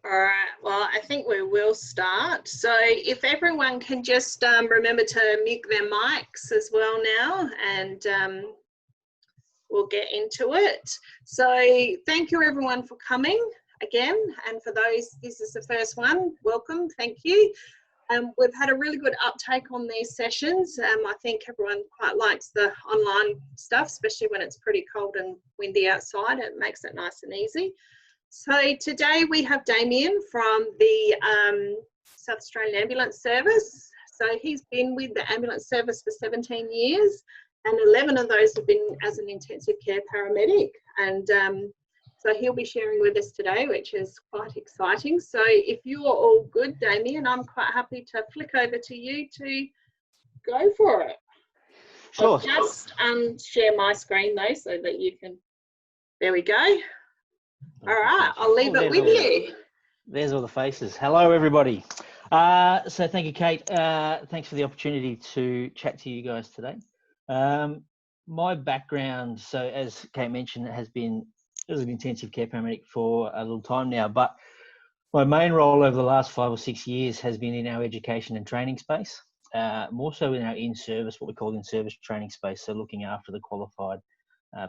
All right, well, I think we will start. So if everyone can just remember to mute their mics as well now, and we'll get into it. So thank you everyone for coming again. And for those, this is the first one, welcome, thank you. We've had a really good uptake on these sessions. I think everyone quite likes the online stuff, especially when it's pretty cold and windy outside. It makes it nice and easy. So today we have Damien from the South Australian Ambulance Service. So he's been with the ambulance service for 17 years and 11 of those have been as an intensive care paramedic. And so he'll be sharing with us today, which is quite exciting. So if you're all good, Damien, I'm quite happy to flick over to you to go for it. Sure. I'll just share my screen though so that you can, there we go. All right, I'll leave it with you. There's all the faces. Hello, everybody. So thank you, Kate. Thanks for the opportunity to chat to you guys today. My background, so as Kate mentioned, has been as an intensive care paramedic for a little time now, but my main role over the last 5 or 6 years has been in our education and training space, more so in our in-service, what we call in-service training space, so looking after the qualified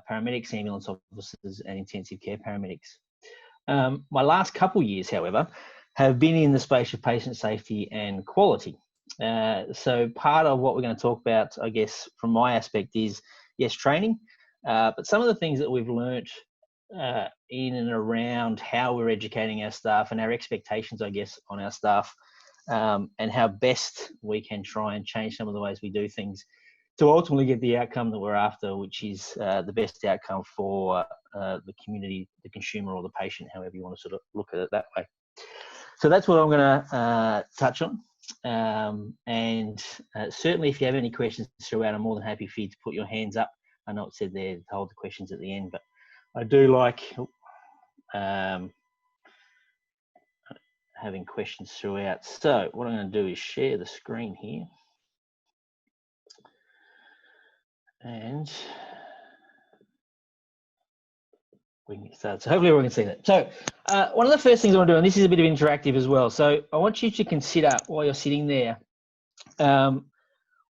paramedics, ambulance officers and intensive care paramedics. My last couple of years, however, have been in the space of patient safety and quality. So part of what we're going to talk about, I guess, from my aspect is, yes, training, but some of the things that we've learnt in and around how we're educating our staff and our expectations, I guess, on our staff, and how best we can try and change some of the ways we do things to ultimately get the outcome that we're after, which is the best outcome for the community, the consumer or the patient, however you want to sort of look at it that way. So that's what I'm going to touch on. And certainly if you have any questions throughout, I'm more than happy for you to put your hands up. I know it said there to hold the questions at the end, but I do like having questions throughout. So what I'm going to do is share the screen here. And we can get started. So hopefully everyone can see that. So one of the first things I want to do, and this is a bit of interactive as well. So I want you to consider while you're sitting there,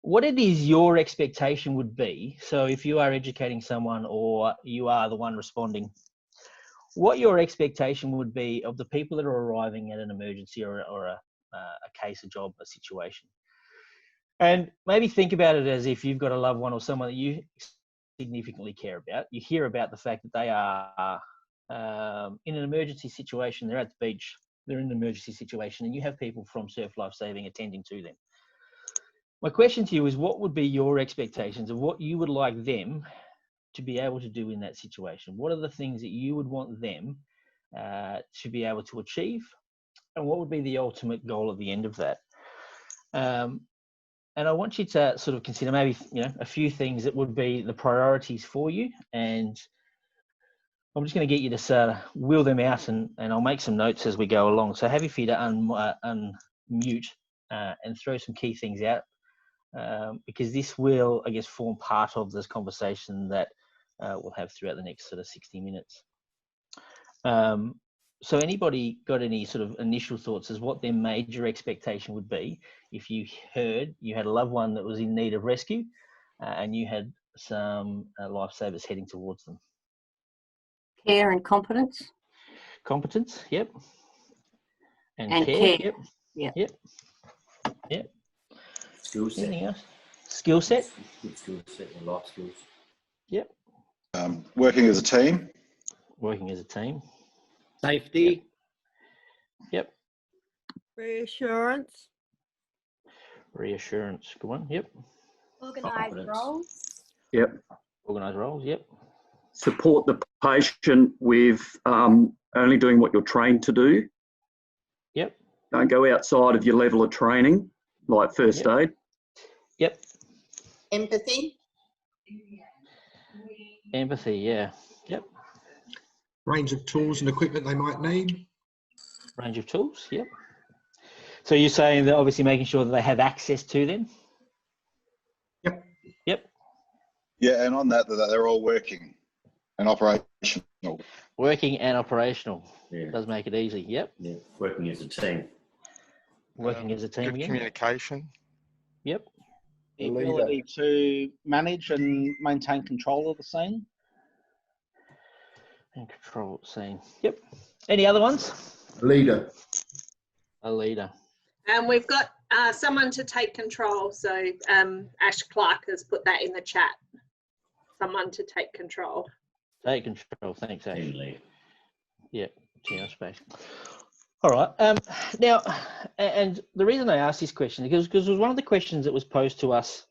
what it is your expectation would be. So if you are educating someone or you are the one responding, what your expectation would be of the people that are arriving at an emergency or a case, a job, a situation. And maybe think about it as if you've got a loved one or someone that you significantly care about. You hear about the fact that they are in an emergency situation, they're at the beach, they're in an emergency situation, and you have people from Surf Life Saving attending to them. My question to you is, what would be your expectations of what you would like them to be able to do in that situation? What are the things that you would want them to be able to achieve? And what would be the ultimate goal at the end of that? And I want you to sort of consider maybe, you know, a few things that would be the priorities for you. And I'm just going to get you to sort of wheel them out and I'll make some notes as we go along. So happy for you to unmute and throw some key things out because this will, I guess, form part of this conversation that we'll have throughout the next sort of 60 minutes. So anybody got any sort of initial thoughts as what their major expectation would be if you heard you had a loved one that was in need of rescue and you had some lifesavers heading towards them? Care and competence. Competence, yep. And care, care. Yep. Yep. Yep. Skill set. Anything else? Skill set. Good skill set and life skills. Yep. Working as a team. Working as a team. Safety. Yep. Reassurance. Reassurance. Good one. Yep. Organised roles. Yep. Organised roles. Yep. Support the patient with only doing what you're trained to do. Yep. Don't go outside of your level of training, like first aid. Yep. Empathy. Empathy. Yeah. Yep. Range of tools and equipment they might need. Range of tools. Yep. So you're saying that obviously making sure that they have access to them. Yep. Yep. Yeah, and on that they're all working. and operational. Working and operational. Yeah. Does make it easy. Yep. Yeah. Working as a team. Working as a team Good again. communication. Yep. The ability to manage and maintain control of the scene. And control scene. Yep. Any other ones? Leader. A leader. And we've got someone to take control. So Ash Clark has put that in the chat. Someone to take control. Take control. Thanks, Ash. Team lead. Yep. Team space. All right. Now, and the reason I asked this question is because it was one of the questions that was posed to us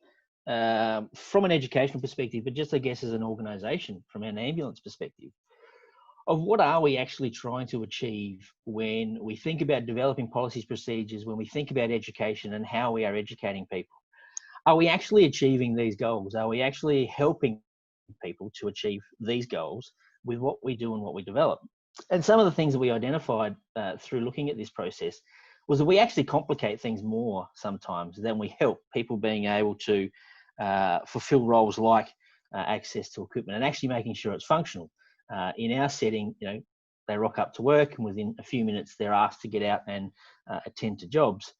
from an educational perspective, but just I guess as an organisation, from an ambulance perspective, of what are we actually trying to achieve when we think about developing policies, procedures, when we think about education and how we are educating people. Are we actually achieving these goals? Are we actually helping people to achieve these goals with what we do and what we develop? And some of the things that we identified through looking at this process was that we actually complicate things more sometimes than we help people being able to fulfill roles like access to equipment and actually making sure it's functional. In our setting, you know, they rock up to work and within a few minutes they're asked to get out and attend to jobs.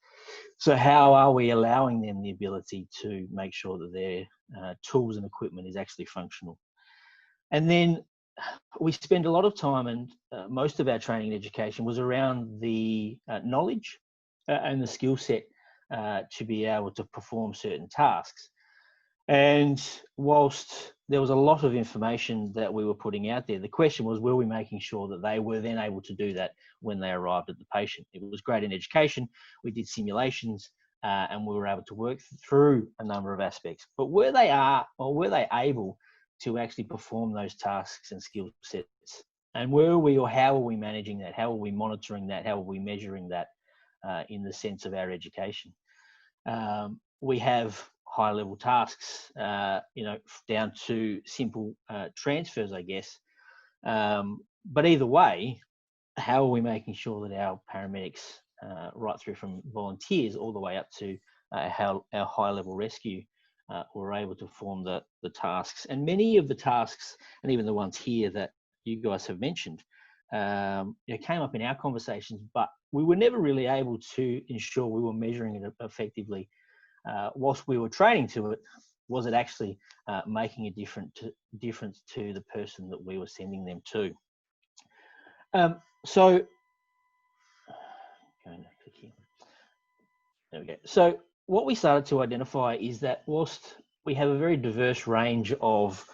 So how are we allowing them the ability to make sure that their tools and equipment is actually functional? And then we spend a lot of time, and most of our training and education was around the knowledge and the skill set to be able to perform certain tasks. And whilst there was a lot of information that we were putting out there, the question was, were we making sure that they were then able to do that when they arrived at the patient? It was great in education. We did simulations and we were able to work through a number of aspects. But were they able to actually perform those tasks and skill sets? And were we, or how are we managing that? How are we monitoring that? How are we measuring that in the sense of our education? We have high level tasks, you know, down to simple transfers, I guess. But either way, how are we making sure that our paramedics, right through from volunteers all the way up to how our high level rescue were able to perform the tasks? And many of the tasks, and even the ones here that you guys have mentioned, you know, came up in our conversations, but we were never really able to ensure we were measuring it effectively. Whilst we were training to it, was it actually making a difference to the person that we were sending them to? So, going to click here. There we go. So what we started to identify is that whilst we have a very diverse range of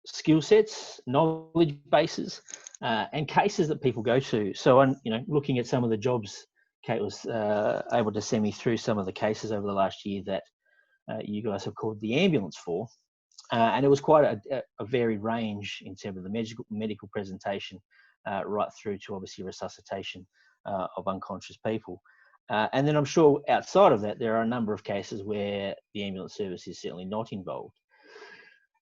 skill sets, knowledge bases, and cases that people go to. So, you know, looking at some of the jobs, Kate was able to send me through some of the cases over the last year that you guys have called the ambulance for. And it was quite a varied range in terms of the medical presentation, right through to obviously resuscitation of unconscious people. And then I'm sure outside of that, there are a number of cases where the ambulance service is certainly not involved.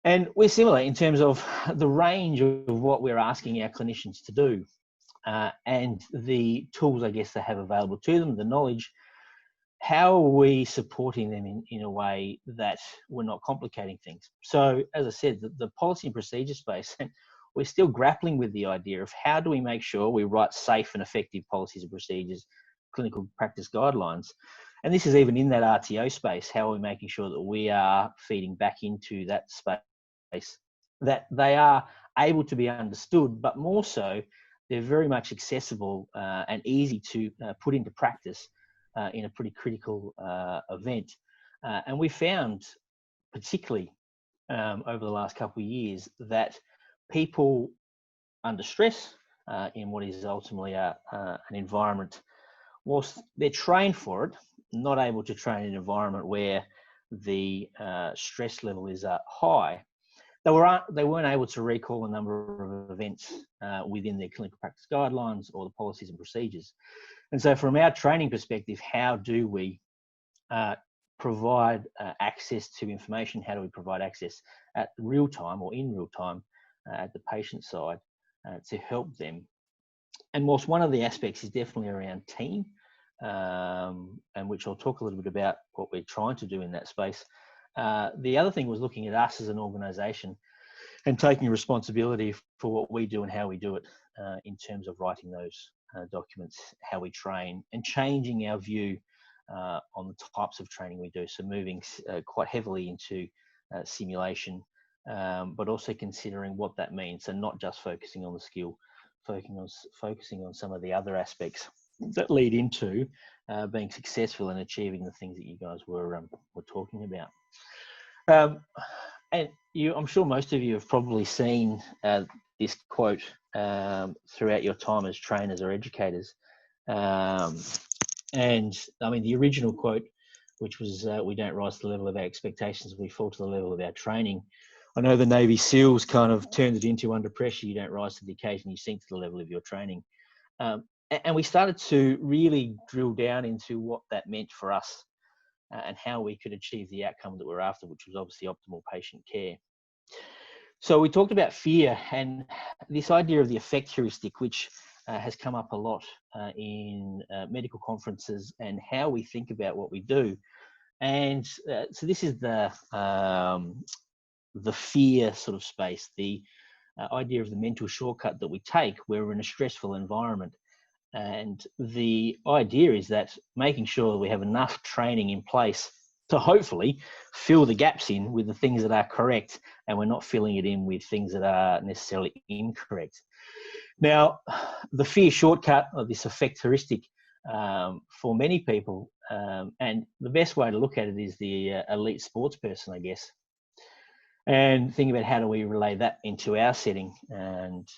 And we're similar in terms of the range of what we're asking our clinicians to do. And the tools, I guess, they have available to them, the knowledge. How are we supporting them in a way that we're not complicating things? So, as I said, the policy and procedure space, we're still grappling with the idea of how do we make sure we write safe and effective policies and procedures, clinical practice guidelines. And this is even in that RTO space. How are we making sure that we are feeding back into that space, that they are able to be understood, but more so, they're very much accessible and easy to put into practice in a pretty critical event. And we found, particularly over the last couple of years, that people under stress in what is ultimately an environment, whilst they're trained for it, not able to train in an environment where the stress level is high, they weren't able to recall a number of events within their clinical practice guidelines or the policies and procedures. And so from our training perspective, how do we provide access to information? How do we provide access at real time or in real time at the patient side to help them? And whilst one of the aspects is definitely around team, and which I'll talk a little bit about what we're trying to do in that space, the other thing was looking at us as an organisation and taking responsibility for what we do and how we do it in terms of writing those documents, how we train, and changing our view on the types of training we do. So moving quite heavily into simulation, but also considering what that means, and not just focusing on the skill, focusing on some of the other aspects that lead into being successful and achieving the things that you guys were talking about. And I'm sure most of you have probably seen this quote throughout your time as trainers or educators. And I mean, the original quote, which was, we don't rise to the level of our expectations, we fall to the level of our training. I know the Navy SEALs kind of turned it into under pressure, you don't rise to the occasion, you sink to the level of your training. And we started to really drill down into what that meant for us and how we could achieve the outcome that we're after, which was obviously optimal patient care. So we talked about fear and this idea of the effect heuristic, which has come up a lot in medical conferences, and how we think about what we do. And so this is the fear sort of space, the idea of the mental shortcut that we take where we're in a stressful environment. And the idea is that making sure that we have enough training in place to hopefully fill the gaps in with the things that are correct, and we're not filling it in with things that are necessarily incorrect. Now, the fear shortcut, or this effect heuristic, for many people, and the best way to look at it is the elite sports person, I guess, and think about how do we relay that into our setting. And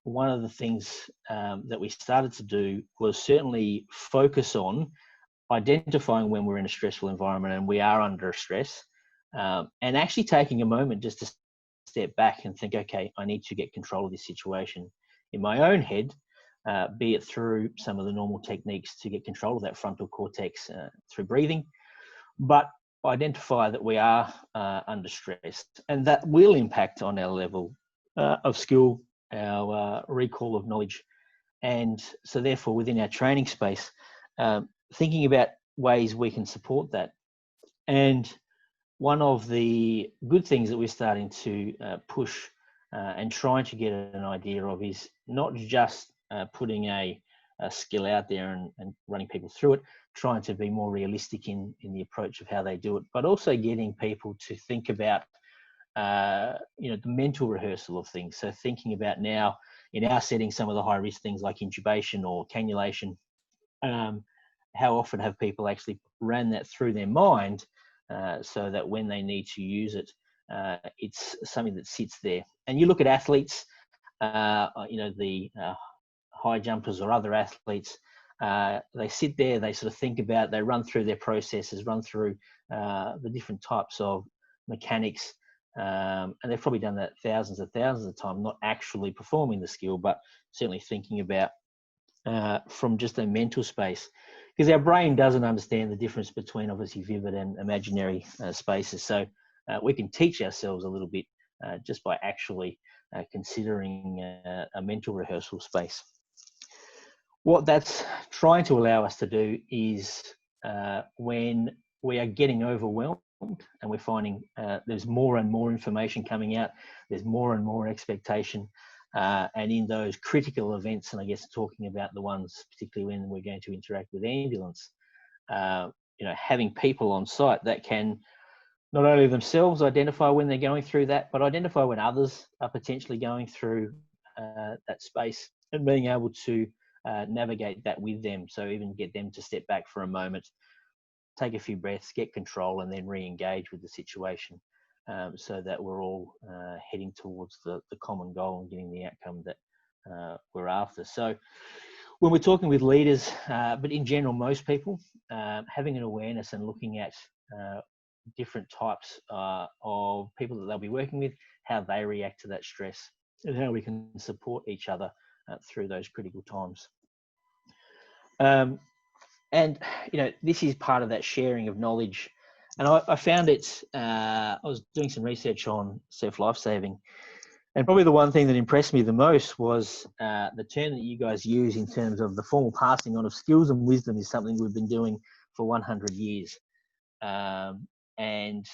one of the things that we started to do was certainly focus on identifying when we're in a stressful environment and we are under stress, and actually taking a moment just to step back and think, okay, I need to get control of this situation in my own head, be it through some of the normal techniques to get control of that frontal cortex through breathing, but identify that we are under stress, and that will impact on our level of skill, our recall of knowledge. And so therefore within our training space, thinking about ways we can support that. And one of the good things that we're starting to push and trying to get an idea of is not just putting a skill out there and running people through it, trying to be more realistic in the approach of how they do it, but also getting people to think about the mental rehearsal of things. So thinking about now in our setting, some of the high risk things like intubation or cannulation, how often have people actually ran that through their mind so that when they need to use it, it's something that sits there. And you look at athletes, the high jumpers or other athletes, they sit there, they sort of think about, they run through their processes, run through the different types of mechanics, and they've probably done that thousands of times, not actually performing the skill, but certainly thinking about from just a mental space, because our brain doesn't understand the difference between obviously vivid and imaginary spaces. So we can teach ourselves a little bit just by actually considering a mental rehearsal space. What that's trying to allow us to do is when we are getting overwhelmed and we're finding there's more and more information coming out, there's more and more expectation, and in those critical events, and I guess talking about the ones particularly when we're going to interact with ambulance, having people on site that can not only themselves identify when they're going through that, but identify when others are potentially going through that space, and being able to navigate that with them. So even get them to step back for a moment, take a few breaths, get control, and then re-engage with the situation, so that we're all heading towards the common goal and getting the outcome that we're after. So when we're talking with leaders, but in general, most people, having an awareness and looking at different types of people that they'll be working with, how they react to that stress, and how we can support each other through those critical times. And this is part of that sharing of knowledge. And I found it, I was doing some research on surf lifesaving, and probably the one thing that impressed me the most was the term that you guys use in terms of the formal passing on of skills and wisdom is something we've been doing for 100 years. And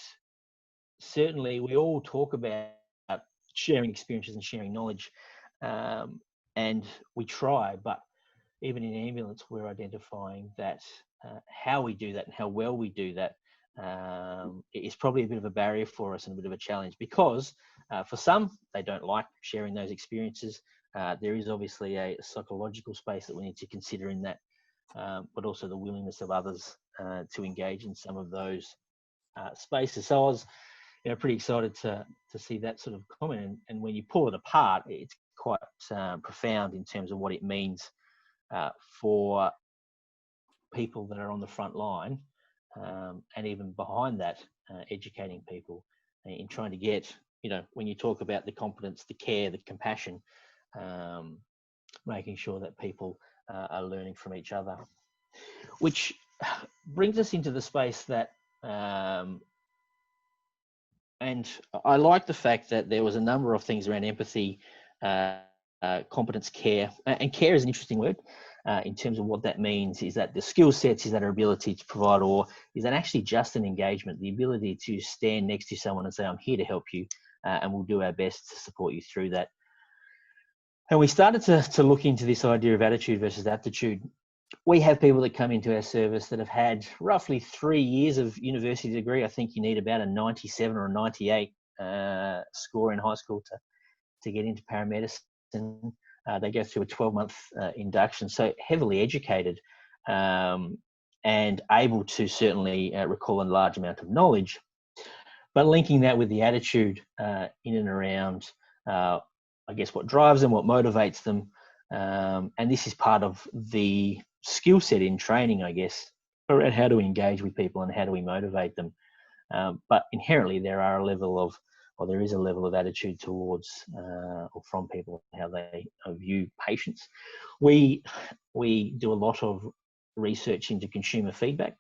certainly we all talk about sharing experiences and sharing knowledge. And we try, but even in ambulance, we're identifying that how we do that and how well we do that is probably a bit of a barrier for us and a bit of a challenge, because for some, they don't like sharing those experiences. There is obviously a psychological space that we need to consider in that, but also the willingness of others to engage in some of those spaces. So I was pretty excited to see that sort of comment. And when you pull it apart, it's quite profound in terms of what it means for people that are on the front line, and even behind that, educating people in trying to get, when you talk about the competence, the care, the compassion, making sure that people are learning from each other, which brings us into the space that, and I like the fact that there was a number of things around empathy, competence, care, and care is an interesting word. In terms of what that means, is that the skill sets, is that our ability to provide, or is that actually just an engagement, the ability to stand next to someone and say, I'm here to help you, and we'll do our best to support you through that. And we started to look into this idea of attitude versus aptitude. We have people that come into our service that have had roughly 3 years of university degree. I think you need about a 97 or a 98 score in high school to get into paramedicine. They go through a 12-month induction, so heavily educated and able to certainly recall a large amount of knowledge. But linking that with the attitude in and around, I guess, what drives them, what motivates them. And this is part of the skill set in training, I guess, around how to engage with people and how do we motivate them. But inherently, there is a level of attitude towards or from people, how they view patients. We do a lot of research into consumer feedback,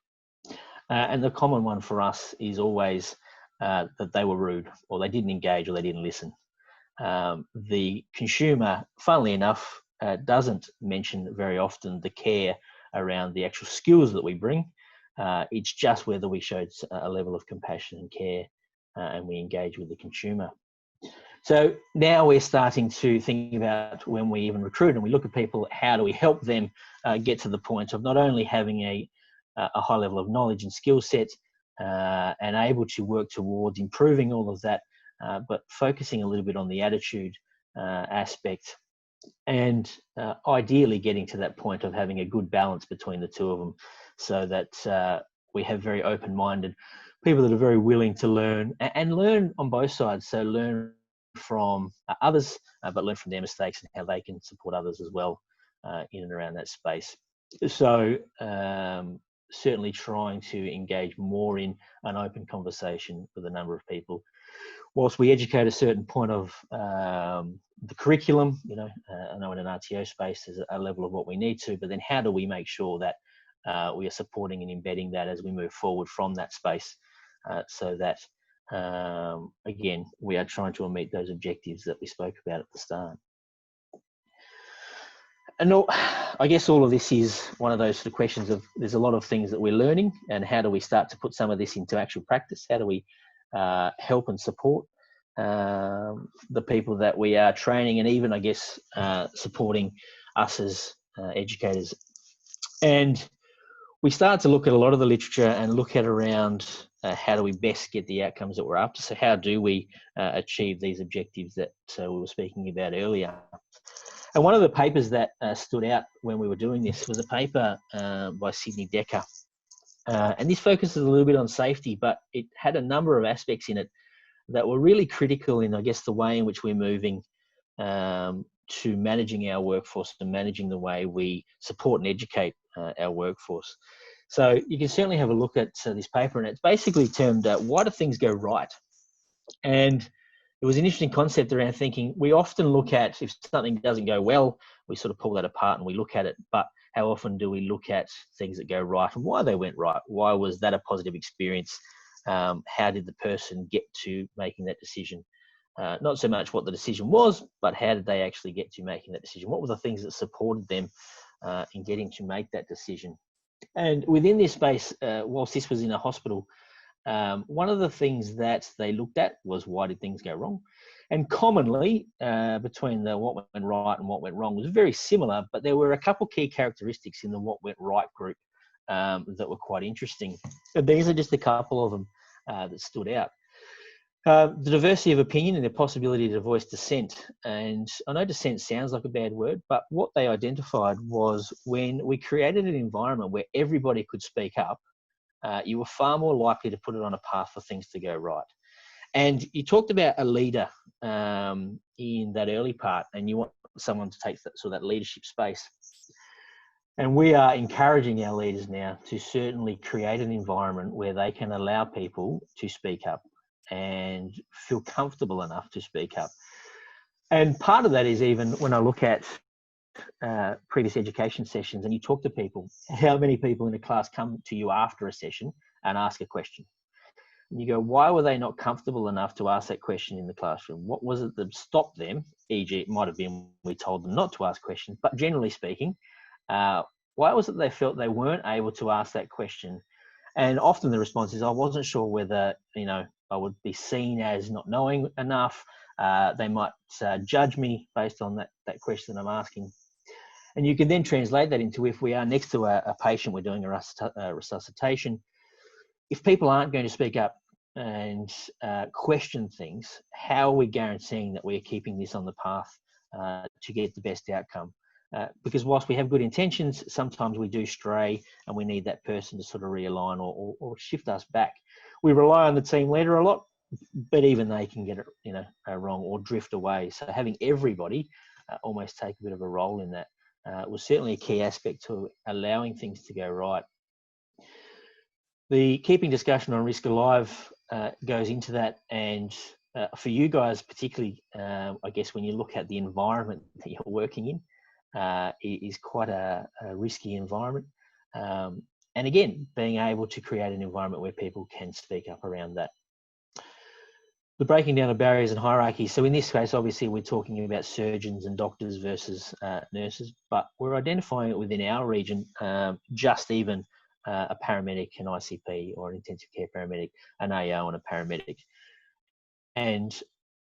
and the common one for us is always that they were rude, or they didn't engage, or they didn't listen. The consumer, funnily enough, doesn't mention very often the care around the actual skills that we bring. It's just whether we showed a level of compassion and care and we engage with the consumer. So now we're starting to think about, when we even recruit and we look at people, how do we help them get to the point of not only having a high level of knowledge and skill set and able to work towards improving all of that, but focusing a little bit on the attitude aspect, and ideally getting to that point of having a good balance between the two of them, so that we have very open-minded people that are very willing to learn and learn on both sides. So learn from others, but learn from their mistakes and how they can support others as well in and around that space. So certainly trying to engage more in an open conversation with a number of people. Whilst we educate a certain point of the curriculum, I know in an RTO space there's a level of what we need to, but then how do we make sure that we are supporting and embedding that as we move forward from that space, so that, again, we are trying to meet those objectives that we spoke about at the start. And I guess all of this is one of those sort of questions of, there's a lot of things that we're learning, and how do we start to put some of this into actual practice? How do we help and support the people that we are training, and even, I guess, supporting us as educators? And we start to look at a lot of the literature and look at around how do we best get the outcomes that we're after. So how do we achieve these objectives that we were speaking about earlier? And one of the papers that stood out when we were doing this was a paper by Sydney Decker. And this focuses a little bit on safety, but it had a number of aspects in it that were really critical in, I guess, the way in which we're moving to managing our workforce and managing the way we support and educate our workforce. So you can certainly have a look at this paper, and it's basically termed why do things go right? And it was an interesting concept around thinking, we often look at, if something doesn't go well, we sort of pull that apart and we look at it, but how often do we look at things that go right and why they went right? Why was that a positive experience? How did the person get to making that decision? Not so much what the decision was, but how did they actually get to making that decision? What were the things that supported them in getting to make that decision? And within this space, whilst this was in a hospital, one of the things that they looked at was, why did things go wrong? And commonly, between the what went right and what went wrong was very similar, but there were a couple key characteristics in the what went right group that were quite interesting. And these are just a couple of them that stood out. The diversity of opinion and the possibility to voice dissent. And I know dissent sounds like a bad word, but what they identified was when we created an environment where everybody could speak up, you were far more likely to put it on a path for things to go right. And you talked about a leader in that early part, and you want someone to take that leadership space. And we are encouraging our leaders now to certainly create an environment where they can allow people to speak up and feel comfortable enough to speak up. And part of that is, even when I look at previous education sessions and you talk to people, how many people in a class come to you after a session and ask a question? And you go, why were they not comfortable enough to ask that question in the classroom? What was it that stopped them? E.g., it might have been we told them not to ask questions, but generally speaking, why was it they felt they weren't able to ask that question? And often the response is, I wasn't sure whether, I would be seen as not knowing enough. They might judge me based on that question I'm asking. And you can then translate that into, if we are next to a patient, we're doing a resuscitation, if people aren't going to speak up and question things, how are we guaranteeing that we're keeping this on the path to get the best outcome? Because whilst we have good intentions, sometimes we do stray and we need that person to sort of realign or shift us back. We rely on the team leader a lot, but even they can get it wrong or drift away. So having everybody almost take a bit of a role in that was certainly a key aspect to allowing things to go right. The keeping discussion on risk alive goes into that, and for you guys particularly, I guess when you look at the environment that you're working in, it is quite a risky environment. And again, being able to create an environment where people can speak up around that. The breaking down of barriers and hierarchies. So in this case, obviously, we're talking about surgeons and doctors versus nurses, but we're identifying it within our region, just even a paramedic, an ICP, or an intensive care paramedic, an AO and a paramedic. And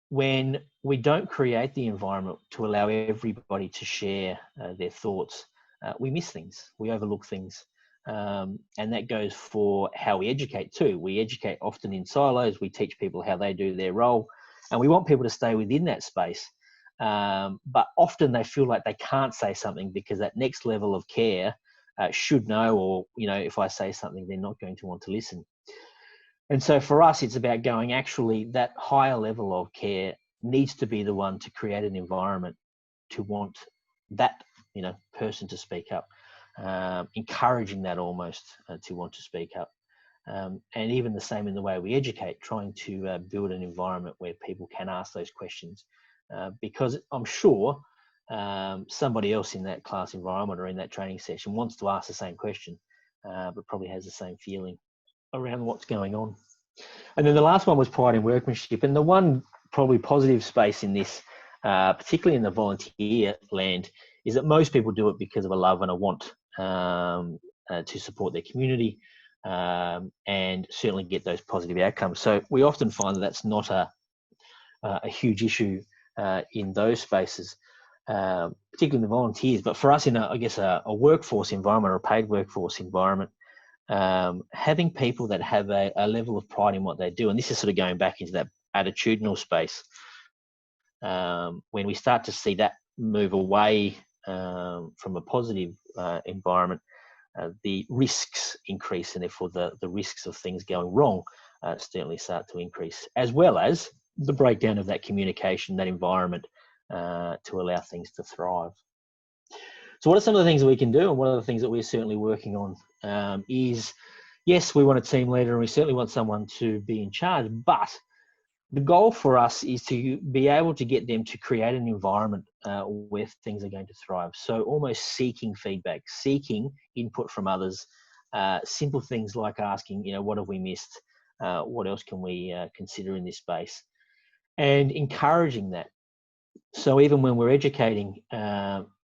when we don't create the environment to allow everybody to share their thoughts, we miss things, we overlook things. And that goes for how we educate too. We educate often in silos, we teach people how they do their role, and we want people to stay within that space. But often they feel like they can't say something because that next level of care should know, or, if I say something, they're not going to want to listen. And so for us, it's about going, actually, that higher level of care needs to be the one to create an environment to want that, person to speak up, encouraging that almost to want to speak up. And even the same in the way we educate, trying to build an environment where people can ask those questions. Because I'm sure somebody else in that class environment or in that training session wants to ask the same question, but probably has the same feeling around what's going on. And then the last one was pride in workmanship. And the one probably positive space in this, particularly in the volunteer land, is that most people do it because of a love and a want to support their community and certainly get those positive outcomes. So we often find that that's not a huge issue in those spaces, particularly in the volunteers. But for us in a workforce environment or a paid workforce environment, having people that have a level of pride in what they do, and this is sort of going back into that attitudinal space, when we start to see that move away from a positive environment, the risks increase, and therefore the risks of things going wrong certainly start to increase, as well as the breakdown of that communication, that environment to allow things to thrive. So what are some of the things that we can do, and what are the things that we're certainly working on is, yes, we want a team leader and we certainly want someone to be in charge, but the goal for us is to be able to get them to create an environment where things are going to thrive. So almost seeking feedback, seeking input from others, simple things like asking, what have we missed? What else can we consider in this space? And encouraging that. So even when we're educating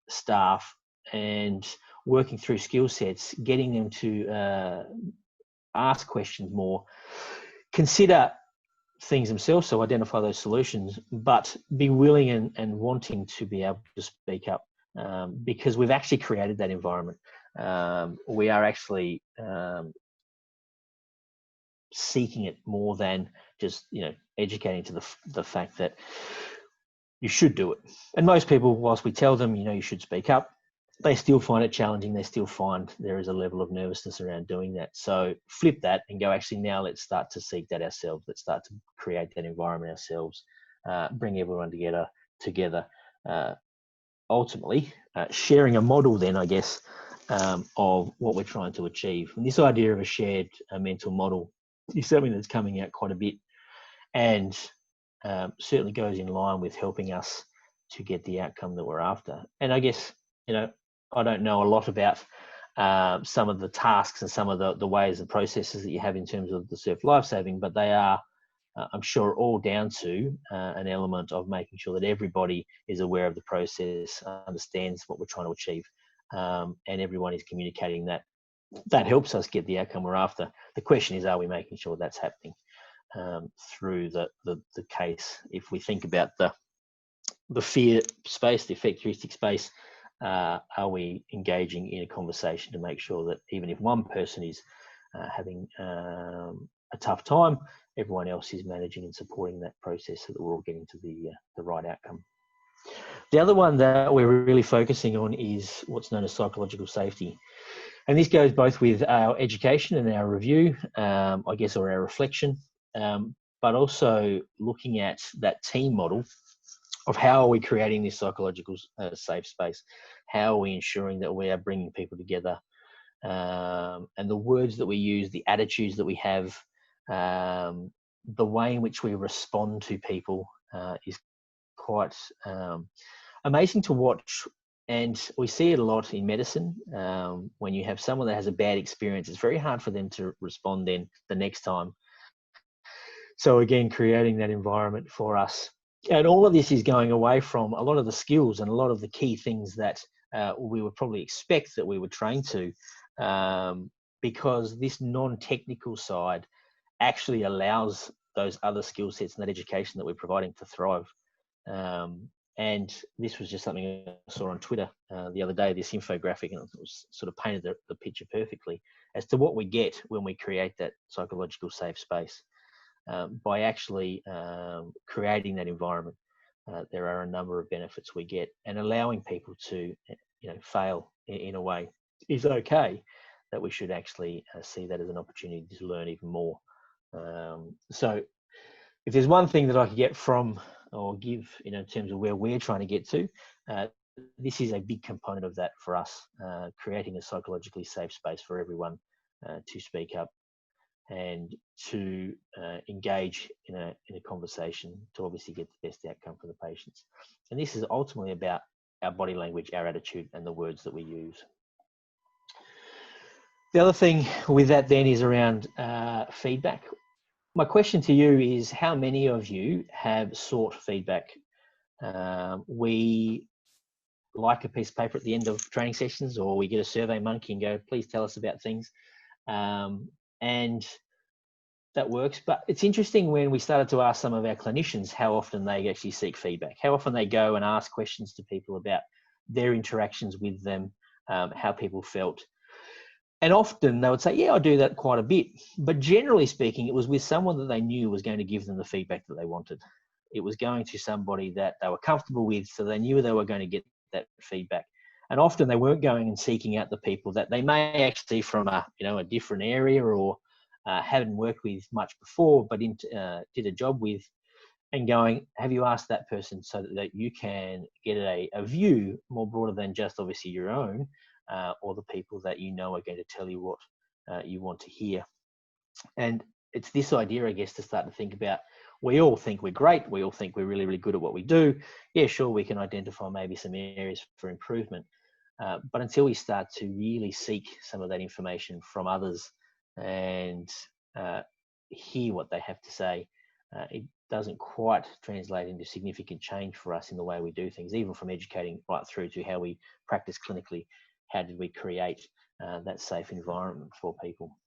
staff and working through skill sets, getting them to ask questions more, consider things themselves, so identify those solutions, but be willing and wanting to be able to speak up, because we've actually created that environment. We are actually seeking it more than just, you know, educating to the fact that you should do it. And most people, whilst we tell them, you know, you should speak up, they still find it challenging. They still find there is a level of nervousness around doing that. So flip that and go, actually, now let's start to seek that ourselves. Let's start to create that environment ourselves, bring everyone together. Ultimately, sharing a model then, I guess, of what we're trying to achieve. And this idea of a shared mental model is something that's coming out quite a bit, and certainly goes in line with helping us to get the outcome that we're after. And I guess, you know, I don't know a lot about some of the tasks and some of the ways and processes that you have in terms of the surf lifesaving, but they are, I'm sure, all down to an element of making sure that everybody is aware of the process, understands what we're trying to achieve, and everyone is communicating that. That helps us get the outcome we're after. The question is, are we making sure that's happening through the case? If we think about the fear space, the effect heuristic space, are we engaging in a conversation to make sure that even if one person is having a tough time, everyone else is managing and supporting that process so that we're all getting to the right outcome. The other one that we're really focusing on is what's known as psychological safety. And this goes both with our education and our review, I guess, or our reflection, but also looking at that team model of how are we creating this psychological safe space? How are we ensuring that we are bringing people together? And the words that we use, the attitudes that we have, the way in which we respond to people is quite amazing to watch. And we see it a lot in medicine. When you have someone that has a bad experience, it's very hard for them to respond then the next time. So again, creating that environment for us. And all of this is going away from a lot of the skills and a lot of the key things that we would probably expect that we would train to, because this non-technical side actually allows those other skill sets and that education that we're providing to thrive. And this was just something I saw on Twitter the other day, this infographic, and it was sort of painted the picture perfectly as to what we get when we create that psychological safe space. By actually creating that environment, there are a number of benefits we get, and allowing people to, you know, fail in a way is okay. That we should actually see that as an opportunity to learn even more. So, if there's one thing that I could get from or give, you know, in terms of where we're trying to get to, this is a big component of that for us, creating a psychologically safe space for everyone to speak up and to engage in a conversation to obviously get the best outcome for the patients. And this is ultimately about our body language, our attitude, and the words that we use. The other thing with that then is around feedback. My question to you is, how many of you have sought feedback? We like a piece of paper at the end of training sessions, or we get a survey monkey and go, please tell us about things. And that works. But it's interesting when we started to ask some of our clinicians how often they actually seek feedback, how often they go and ask questions to people about their interactions with them, how people felt. And often they would say, yeah, I do that quite a bit. But generally speaking, it was with someone that they knew was going to give them the feedback that they wanted. It was going to somebody that they were comfortable with, so they knew they were going to get that feedback. And often they weren't going and seeking out the people that they may actually from a different area or hadn't worked with much before, but did a job with, and going, have you asked that person so that you can get a view more broader than just obviously your own, or the people that you know are going to tell you what you want to hear. And it's this idea, I guess, to start to think about, we all think we're great. We all think we're really, really good at what we do. Yeah, sure, we can identify maybe some areas for improvement. But until we start to really seek some of that information from others and hear what they have to say, it doesn't quite translate into significant change for us in the way we do things, even from educating right through to how we practice clinically. How did we create that safe environment for people?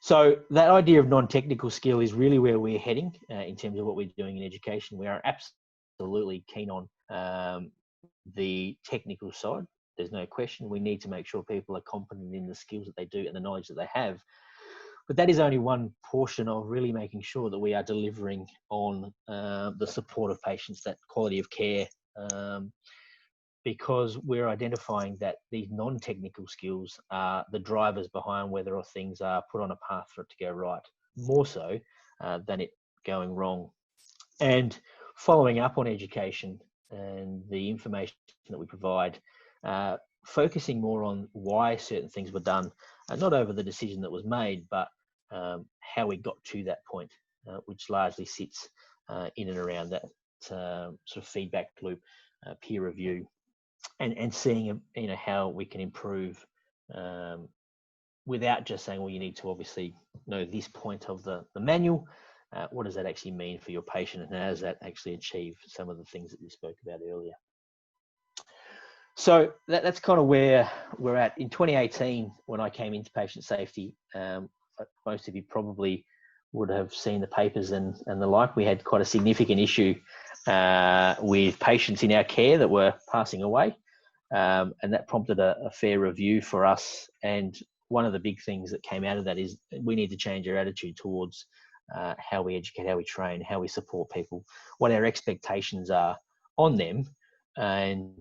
So that idea of non-technical skill is really where we're heading in terms of what we're doing in education. We are absolutely keen on the technical side. There's no question. We need to make sure people are competent in the skills that they do and the knowledge that they have. But that is only one portion of really making sure that we are delivering on the support of patients, that quality of care, because we're identifying that these non-technical skills are the drivers behind whether or things are put on a path for it to go right, more so than it going wrong. And following up on education and the information that we provide, focusing more on why certain things were done, not over the decision that was made, but how we got to that point, which largely sits in and around that sort of feedback loop, peer review, and seeing how we can improve without just saying, well, you need to obviously know this point of the manual. What does that actually mean for your patient, and how does that actually achieve some of the things that you spoke about earlier? So that's kind of where we're at. In 2018, when I came into patient safety, most of you probably would have seen the papers and the like. We had quite a significant issue with patients in our care that were passing away, and that prompted a fair review for us. And one of the big things that came out of that is we need to change our attitude towards how we educate, how we train, how we support people, what our expectations are on them, and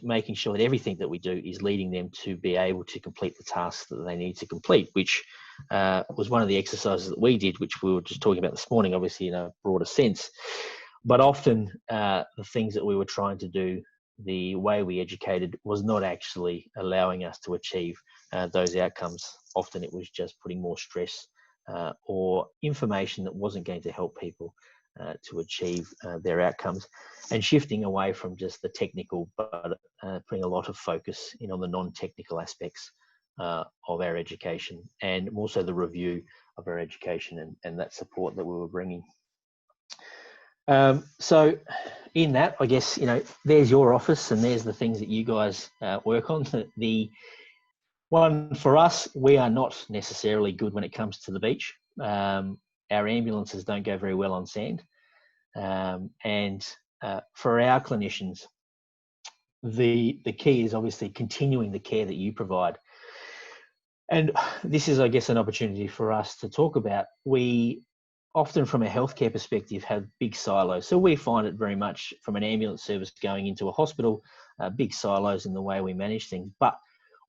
making sure that everything that we do is leading them to be able to complete the tasks that they need to complete, which was one of the exercises that we did, which we were just talking about this morning, obviously in a broader sense. But often the things that we were trying to do, the way we educated, was not actually allowing us to achieve those outcomes. Often it was just putting more stress or information that wasn't going to help people to achieve their outcomes, and shifting away from just the technical, but putting a lot of focus in on the non-technical aspects of our education, and also the review of our education and that support that we were bringing. So in that, I guess, there's your office and there's the things that you guys work on. The one for us, we are not necessarily good when it comes to the beach. Our ambulances don't go very well on sand. And for our clinicians, the key is obviously continuing the care that you provide. And this is, I guess, an opportunity for us to talk about. We often, from a healthcare perspective, have big silos. So we find it very much from an ambulance service going into a hospital, big silos in the way we manage things. But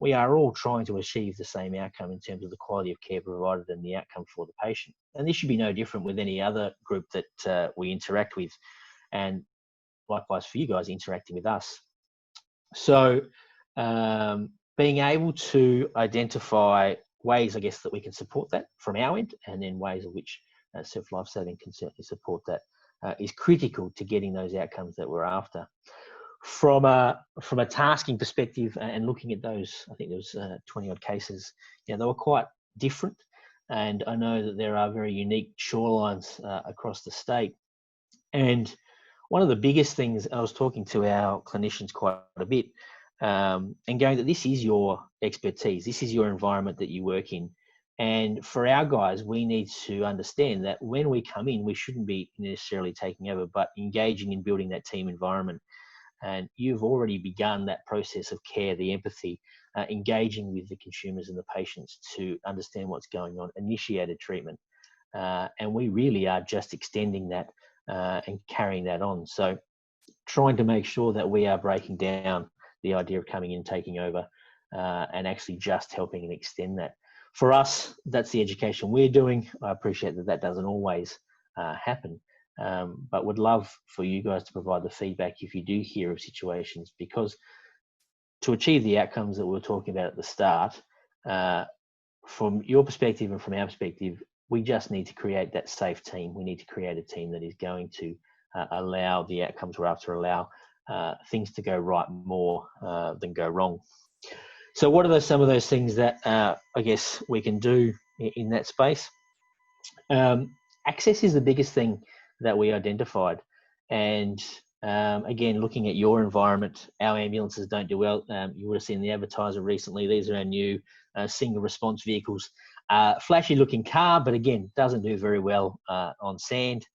we are all trying to achieve the same outcome in terms of the quality of care provided and the outcome for the patient. And this should be no different with any other group that we interact with, and likewise for you guys interacting with us. So being able to identify ways, I guess, that we can support that from our end, and then ways in which Self-Life Saving can certainly support that is critical to getting those outcomes that we're after. From a tasking perspective and looking at those, I think there was 20 odd cases, they were quite different. And I know that there are very unique shorelines across the state. And one of the biggest things, I was talking to our clinicians quite a bit, and going that this is your expertise, this is your environment that you work in. And for our guys, we need to understand that when we come in, we shouldn't be necessarily taking over, but engaging in building that team environment. And you've already begun that process of care, the empathy, engaging with the consumers and the patients to understand what's going on, initiated treatment. And we really are just extending that and carrying that on. So trying to make sure that we are breaking down the idea of coming in, taking over, and actually just helping and extend that. For us, that's the education we're doing. I appreciate that doesn't always happen. But would love for you guys to provide the feedback if you do hear of situations, because to achieve the outcomes that we were talking about at the start, from your perspective and from our perspective, we just need to create that safe team. We need to create a team that is going to allow the outcomes we're after, allow things to go right more than go wrong. So what are some of those things that I guess we can do in that space? Access is the biggest thing that we identified. And again, looking at your environment, our ambulances don't do well. You would have seen the advertiser recently. These are our new single response vehicles. Flashy looking car, but again, doesn't do very well on sand.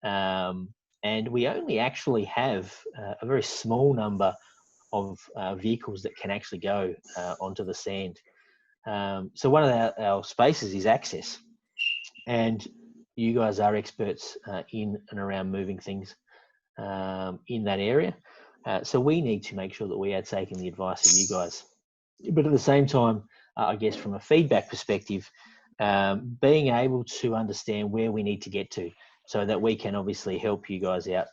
And we only actually have a very small number of vehicles that can actually go onto the sand. So one of our spaces is access, and you guys are experts in and around moving things in that area. So we need to make sure that we are taking the advice of you guys. But at the same time, I guess from a feedback perspective, being able to understand where we need to get to so that we can obviously help you guys out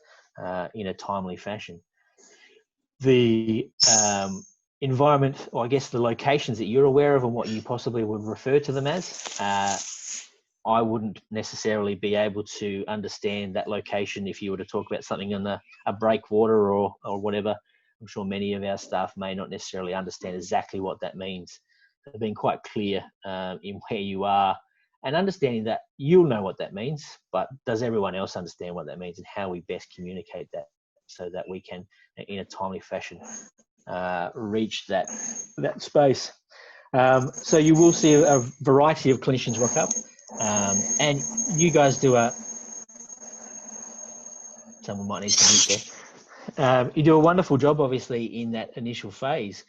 in a timely fashion. The environment, or I guess the locations that you're aware of and what you possibly would refer to them as, I wouldn't necessarily be able to understand that location if you were to talk about something on a breakwater or whatever. I'm sure many of our staff may not necessarily understand exactly what that means. So being quite clear in where you are and understanding that you'll know what that means, but does everyone else understand what that means and how we best communicate that so that we can, in a timely fashion, reach that space. So you will see a variety of clinicians rock up. And you guys do someone might need to mute there. You do a wonderful job, obviously, in that initial phase.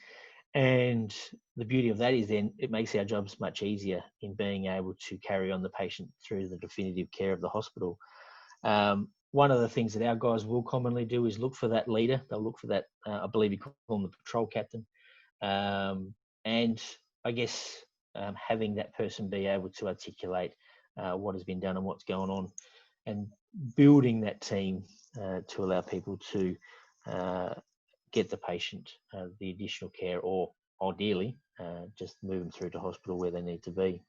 And the beauty of that is then it makes our jobs much easier in being able to carry on the patient through the definitive care of the hospital. One of the things that our guys will commonly do is look for that leader. They'll look for that, I believe you call them the patrol captain. And I guess having that person be able to articulate what has been done and what's going on, and building that team to allow people to get the patient the additional care, or ideally just move them through to hospital where they need to be.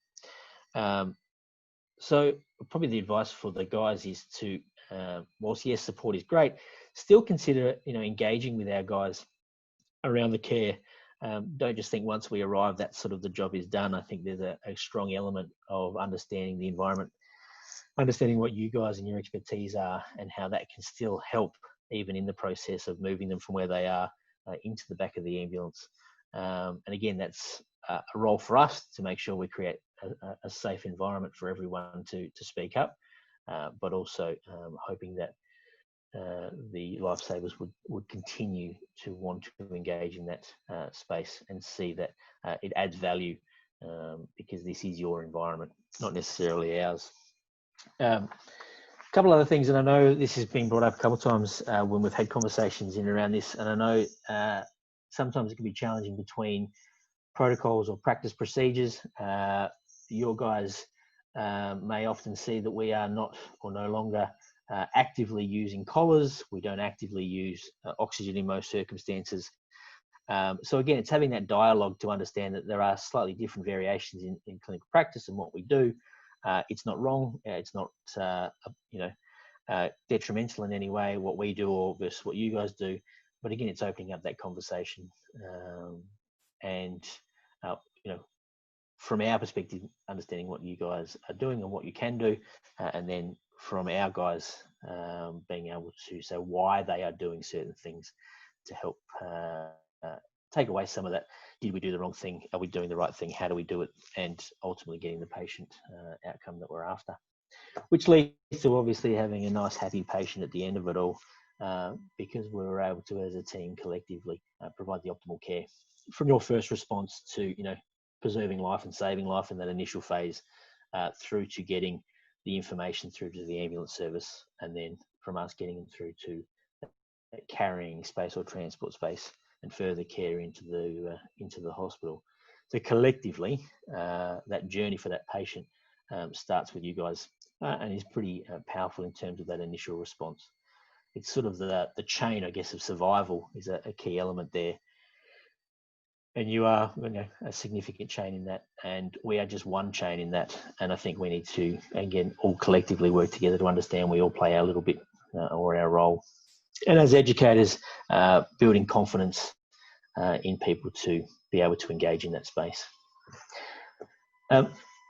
So probably the advice for the guys is to, whilst yes, support is great, still consider engaging with our guys around the care. Don't just think once we arrive that sort of the job is done. I think there's a strong element of understanding the environment, understanding what you guys and your expertise are, and how that can still help even in the process of moving them from where they are into the back of the ambulance. And again, that's a role for us to make sure we create a safe environment for everyone to speak up, but also hoping that the lifesavers would continue to want to engage in that space and see that it adds value, because this is your environment, not necessarily ours. A couple other things, and I know this has been brought up a couple of times when we've had conversations in around this, and I know sometimes it can be challenging between protocols or practice procedures. Your guys may often see that we are not or no longer actively using collars. We don't actively use oxygen in most circumstances. So again, it's having that dialogue to understand that there are slightly different variations in clinical practice and what we do. It's not wrong. It's not detrimental in any way what we do or versus what you guys do. But again, it's opening up that conversation, and from our perspective, understanding what you guys are doing and what you can do, and then from our guys being able to say why they are doing certain things to help take away some of that. Did we do the wrong thing? Are we doing the right thing? How do we do it? And ultimately getting the patient outcome that we're after, which leads to obviously having a nice, happy patient at the end of it all, because we were able to, as a team, collectively provide the optimal care from your first response to, preserving life and saving life in that initial phase, through to getting the information through to the ambulance service, and then from us getting them through to carrying space or transport space and further care into the hospital. So collectively, that journey for that patient starts with you guys, and is pretty powerful in terms of that initial response. It's sort of the chain, I guess, of survival is a key element there. And you are a significant chain in that, and we are just one chain in that. And I think we need to, again, all collectively work together to understand we all play our little bit or our role. And as educators, building confidence in people to be able to engage in that space.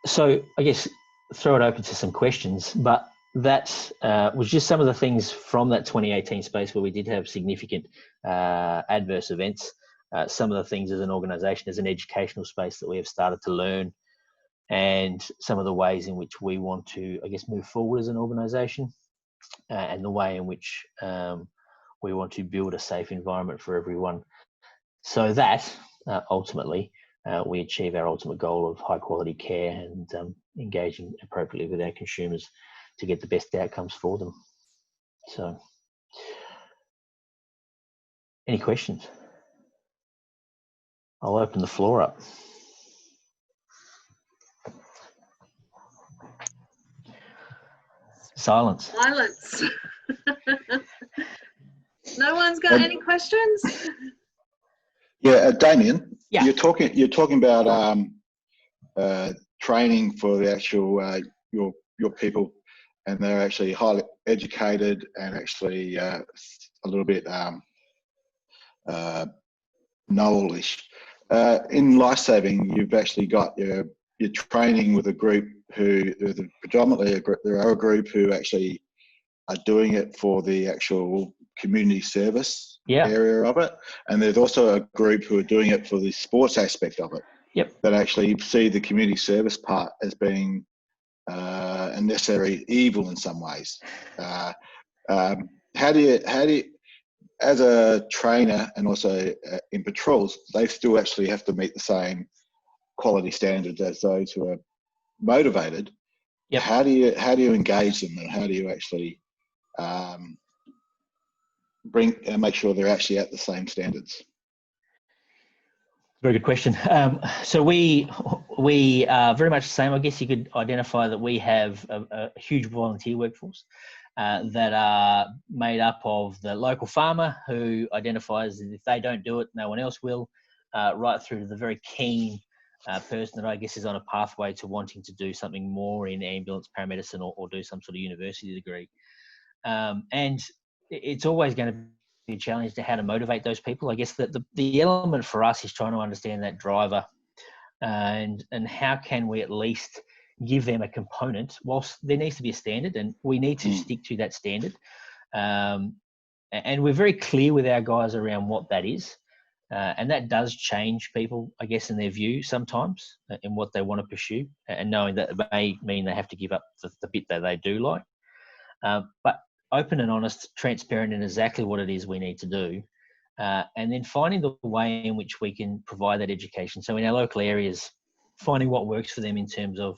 So I guess throw it open to some questions, but that was just some of the things from that 2018 space where we did have significant adverse events. some of the things as an organisation, as an educational space that we have started to learn, and some of the ways in which we want to, I guess, move forward as an organisation, and the way in which we want to build a safe environment for everyone, so that ultimately we achieve our ultimate goal of high quality care and engaging appropriately with our consumers to get the best outcomes for them. So, any questions? I'll open the floor up. Silence. Silence. No one's got any questions? Yeah, Damien. Yeah. You're talking about training for the actual your people, and they're actually highly educated and actually a little bit knowledge. In lifesaving, you've actually got your training with a group who predominantly there are a group who actually are doing it for the actual community service area of it, and there's also a group who are doing it for the sports aspect of it. Yep. That actually see the community service part as being a necessary evil in some ways. How do you, as a trainer and also in patrols, they still actually have to meet the same quality standards as those who are motivated. Yep. How do you engage them, and how do you actually make sure they're actually at the same standards? Very good question. So we are very much the same. I guess you could identify that we have a huge volunteer workforce that are made up of the local farmer who identifies that if they don't do it, no one else will, right through to the very keen person that I guess is on a pathway to wanting to do something more in ambulance, paramedicine, or do some sort of university degree. And it's always going to be a challenge to how to motivate those people. I guess that the element for us is trying to understand that driver and how can we at least give them a component, whilst there needs to be a standard and we need to stick to that standard. And we're very clear with our guys around what that is. And that does change people, I guess, in their view sometimes in what they want to pursue, and knowing that it may mean they have to give up the bit that they do like. But open and honest, transparent in exactly what it is we need to do, and then finding the way in which we can provide that education. So in our local areas, finding what works for them in terms of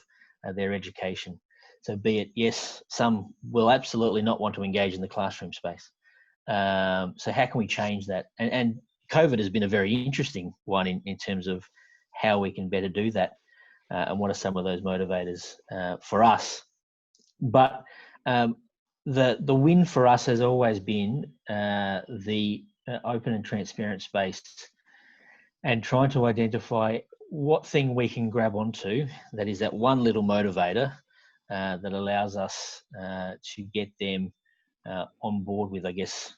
their education. So be it, yes, some will absolutely not want to engage in the classroom space. So how can we change that? And COVID has been a very interesting one in terms of how we can better do that, and what are some of those motivators for us. But the win for us has always been the open and transparent space, and trying to identify what thing we can grab onto that is that one little motivator that allows us to get them on board with, I guess,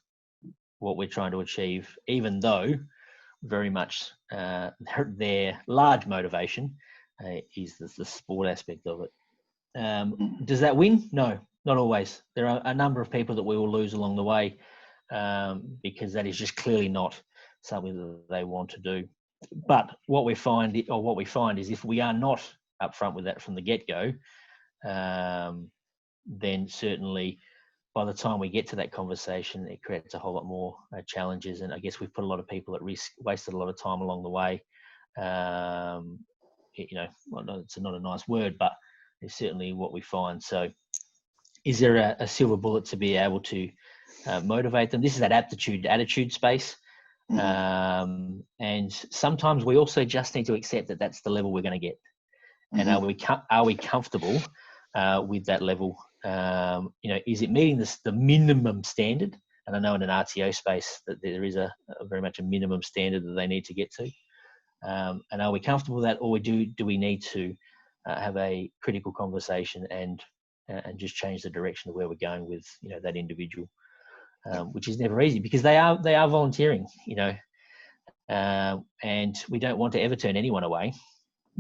what we're trying to achieve, even though very much their large motivation is the sport aspect of it. Does that win? No, not always. There are a number of people that we will lose along the way because that is just clearly not something that they want to do. But what we find is if we are not upfront with that from the get-go, then certainly by the time we get to that conversation, it creates a whole lot more challenges. And I guess we've put a lot of people at risk, wasted a lot of time along the way. It's not a nice word, but it's certainly what we find. So is there a silver bullet to be able to motivate them? This is that aptitude, attitude space. And sometimes we also just need to accept that that's the level we're going to get. And are we comfortable with that level? Is it meeting the minimum standard? And I know in an RTO space that there is a very much a minimum standard that they need to get to. And are we comfortable with that, or do we need to have a critical conversation and just change the direction of where we're going with that individual, which is never easy because they are volunteering, and we don't want to ever turn anyone away.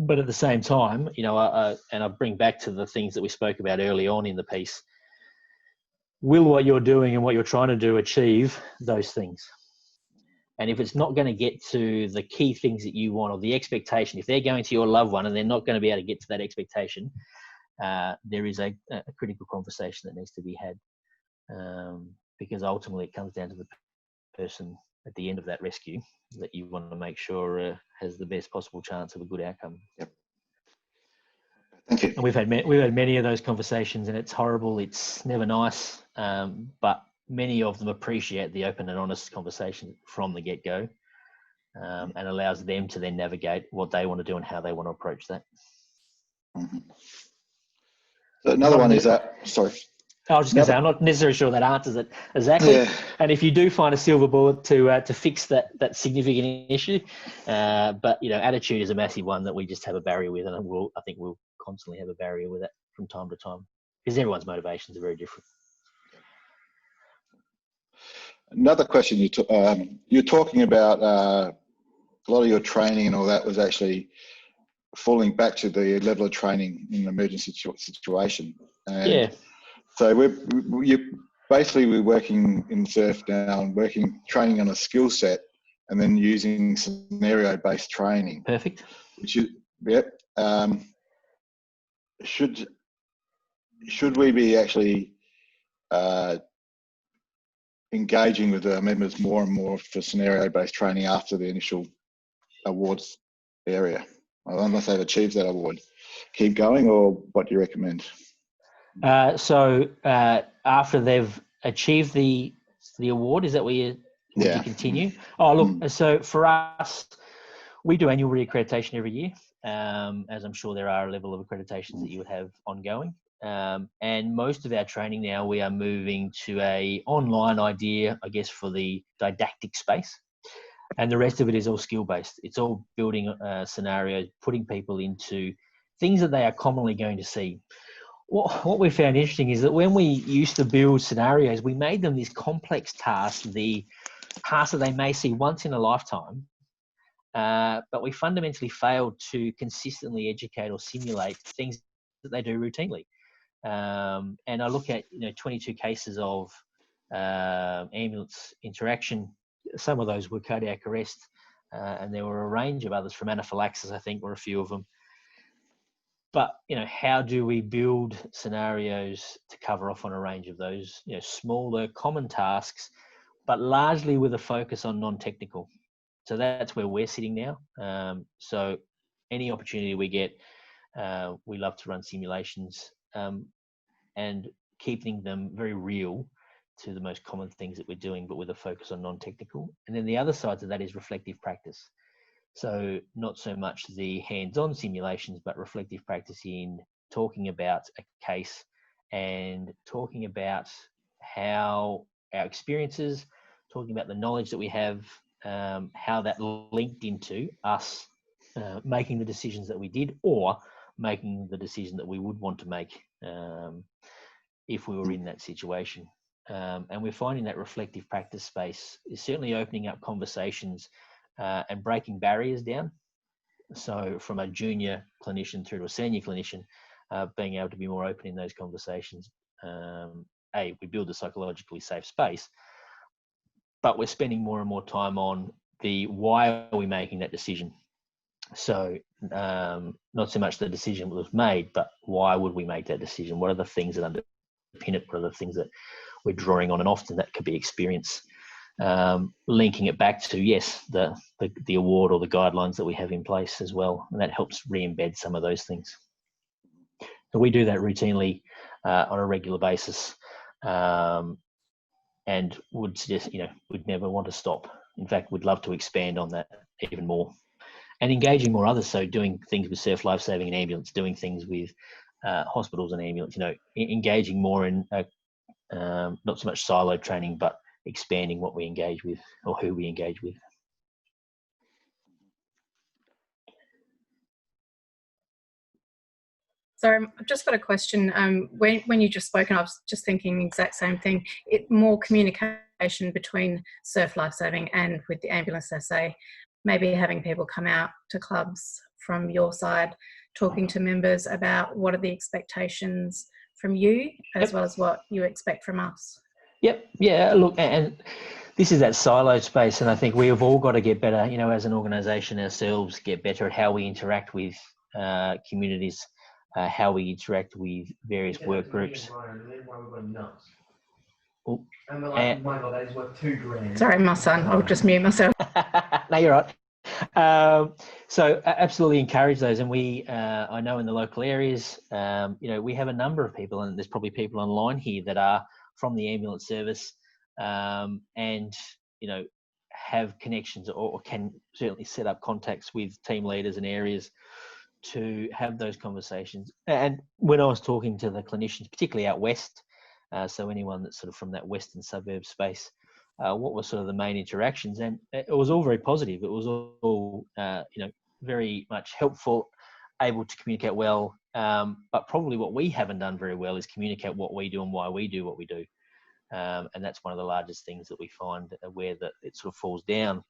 But at the same time, and I bring back to the things that we spoke about early on in the piece, will what you're doing and what you're trying to do achieve those things? And if it's not going to get to the key things that you want or the expectation, if they're going to your loved one and they're not going to be able to get to that expectation, there is a critical conversation that needs to be had, because ultimately it comes down to the person at the end of that rescue that you want to make sure has the best possible chance of a good outcome. Yep. Thank you. And we've had many of those conversations, and it's horrible. It's never nice, but many of them appreciate the open and honest conversation from the get-go, and allows them to then navigate what they want to do and how they want to approach that. Mm-hmm. So another one is sorry. I was just going to say, I'm not necessarily sure that answers it exactly. Yeah. And if you do find a silver bullet to fix that significant issue, but attitude is a massive one that we just have a barrier with, and I think we'll constantly have a barrier with it from time to time because everyone's motivations are very different. Another question you're talking about a lot of your training and all that was actually falling back to the level of training in an emergency situation. And yeah. So we're working in surf now and training on a skill set and then using scenario-based training. Perfect. Which is, yep. Should we be actually engaging with our members more and more for scenario-based training after the initial awards area? Unless they've achieved that award, keep going, or what do you recommend? So after they've achieved the award, is that where you continue? Oh, look, so for us, we do annual reaccreditation every year, as I'm sure there are a level of accreditations that you would have ongoing. And most of our training now, we are moving to a online idea, I guess, for the didactic space. And the rest of it is all skill-based. It's all building scenarios, putting people into things that they are commonly going to see. What we found interesting is that when we used to build scenarios, we made them these complex tasks, the tasks that they may see once in a lifetime, but we fundamentally failed to consistently educate or simulate things that they do routinely. And I look at 22 cases of ambulance interaction. Some of those were cardiac arrest, and there were a range of others from anaphylaxis, I think, were a few of them. But, how do we build scenarios to cover off on a range of those, smaller common tasks, but largely with a focus on non-technical? So that's where we're sitting now. So any opportunity we get, we love to run simulations and keeping them very real to the most common things that we're doing, but with a focus on non-technical. And then the other side of that is reflective practice. So not so much the hands-on simulations, but reflective practice in talking about a case and talking about how our experiences, talking about the knowledge that we have, how that linked into us making the decisions that we did or making the decision that we would want to make if we were in that situation. And we're finding that reflective practice space is certainly opening up conversations and breaking barriers down. So from a junior clinician through to a senior clinician, being able to be more open in those conversations. We build a psychologically safe space, but we're spending more and more time on the why are we making that decision? So not so much the decision was made, but why would we make that decision? What are the things that underpin it? What are the things that we're drawing on? And often that could be experience. Linking it back to, yes, the award or the guidelines that we have in place as well. And that helps re-embed some of those things. So we do that routinely on a regular basis and would suggest, we'd never want to stop. In fact, we'd love to expand on that even more and engaging more others. So doing things with surf lifesaving and ambulance, doing things with hospitals and ambulance, engaging more in not so much siloed training, but expanding what we engage with or who we engage with. So I've just got a question. When you just spoken, I was just thinking the exact same thing. More communication between surf lifesaving and with the ambulance SA, maybe having people come out to clubs from your side, talking to members about what are the expectations from you as well as what you expect from us. Yep. Yeah. Look, and this is that siloed space, and I think we have all got to get better, you know, as an organisation ourselves, get better at how we interact with communities, how we interact with various work groups. Oh, Sorry, my son. I'll just mute myself. no, you're right. So absolutely encourage those, and we, I know in the local areas, you know, we have a number of people, and there's probably people online here that are from the ambulance service, and you know, have connections or can certainly set up contacts with team leaders in areas to have those conversations. And when I was talking to the clinicians, particularly out west, so anyone that's sort of from that western suburb space, what were sort of the main interactions? And it was all very positive. It was all, you know, very much helpful, able to communicate well. But probably what we haven't done very well is communicate what we do and why we do what we do. And that's one of the largest things that we find where that it sort of falls down,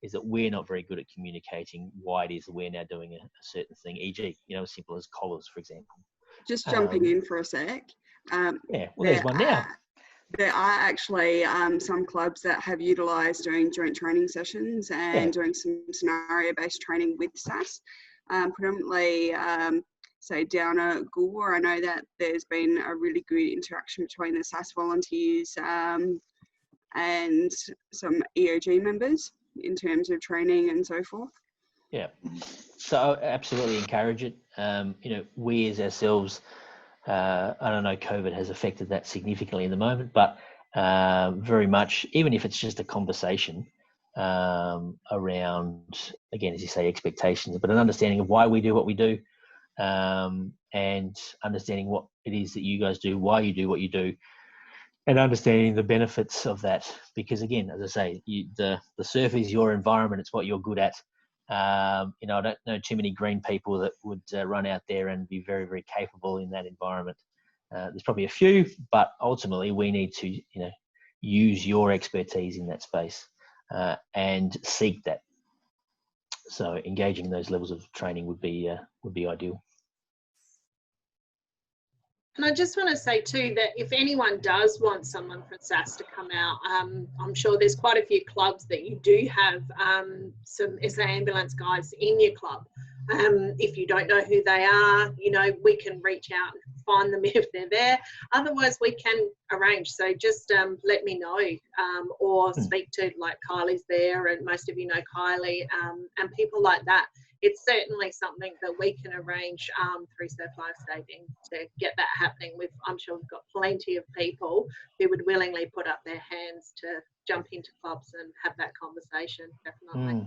is that we're not very good at communicating why it is that we're now doing a certain thing, e.g., you know, as simple as collars, for example. Just jumping in for a sec. Yeah, well, there's one now. There are actually some clubs that have utilised doing joint training sessions and doing some scenario-based training with SAS. Predominantly, say down at Goolwa, I know that there's been a really good interaction between the SAS volunteers and some EOG members in terms of training and so forth. Yeah, so absolutely encourage it. You know, we as ourselves, I don't know, COVID has affected that significantly in the moment, but very much, even if it's just a conversation around, again, as you say, expectations, but an understanding of why we do what we do, and understanding what it is that you guys do, why you do what you do, and understanding the benefits of that. Because again, as I say, the surf is your environment, it's what you're good at. You know, I don't know too many green people that would run out there and be very, very capable in that environment. There's probably a few, but ultimately we need to, you know, use your expertise in that space and seek that. So engaging those levels of training would be ideal. And I just want to say too that if anyone does want someone from SAS to come out, I'm sure there's quite a few clubs that you do have some SA ambulance guys in your club. If you don't know who they are, you know, we can reach out and find them if they're there. Otherwise, we can arrange. So just let me know or speak to, like, Kylie's there, and most of you know Kylie, and people like that. It's certainly something that we can arrange through Surf Lifesaving to get that happening. I'm sure we've got plenty of people who would willingly put up their hands to jump into clubs and have that conversation, definitely.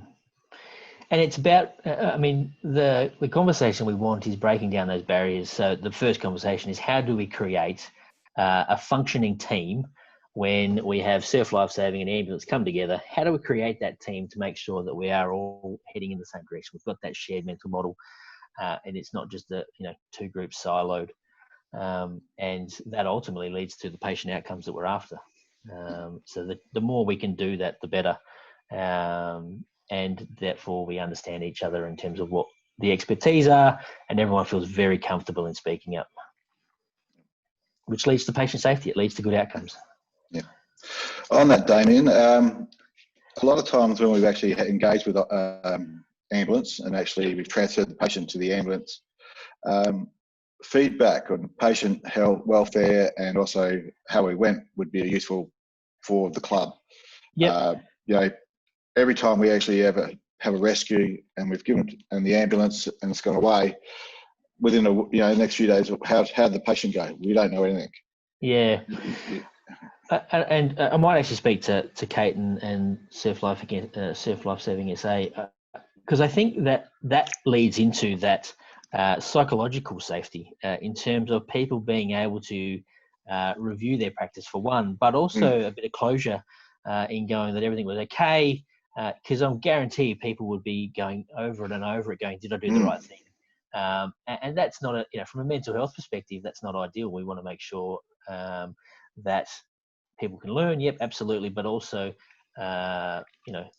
And it's about, I mean, the conversation we want is breaking down those barriers. So the first conversation is, how do we create a functioning team when we have Surf Lifesaving and ambulance come together? How do we create that team to make sure that we are all heading in the same direction? We've got that shared mental model, and it's not just the, you know, two groups siloed, and that ultimately leads to the patient outcomes that we're after. So the more we can do that, the better, and therefore we understand each other in terms of what the expertise are, and everyone feels very comfortable in speaking up, which leads to patient safety. It leads to good outcomes. Yeah. On that, Damien, a lot of times when we've actually engaged with ambulance and actually we've transferred the patient to the ambulance, feedback on patient health, welfare, and also how we went would be useful for the club. Yeah. You know, every time we actually ever have a rescue and we've given it and the ambulance and it's gone away, within the next few days, how did the patient go? We don't know anything. Yeah. And I might actually speak to Kate and Surf Lifesaving SA, because I think that leads into that psychological safety in terms of people being able to review their practice for one, but also a bit of closure in going that everything was okay, because I'm guarantee people would be going over it and over it, going, did I do the right thing? And that's not from a mental health perspective, that's not ideal. We want to make sure that people can learn, yep, absolutely, but also,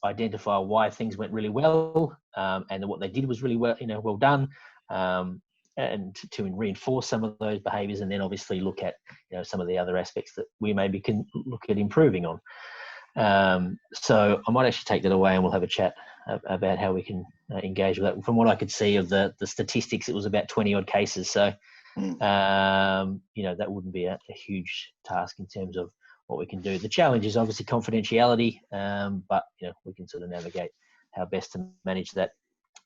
identify why things went really well, and what they did was really well, well done, and to reinforce some of those behaviours, and then obviously look at, some of the other aspects that we maybe can look at improving on. So I might actually take that away and we'll have a chat about how we can engage with that. From what I could see of the statistics, it was about 20 odd cases. So, that wouldn't be a huge task in terms of what we can do. The challenge is obviously confidentiality, but we can sort of navigate how best to manage that.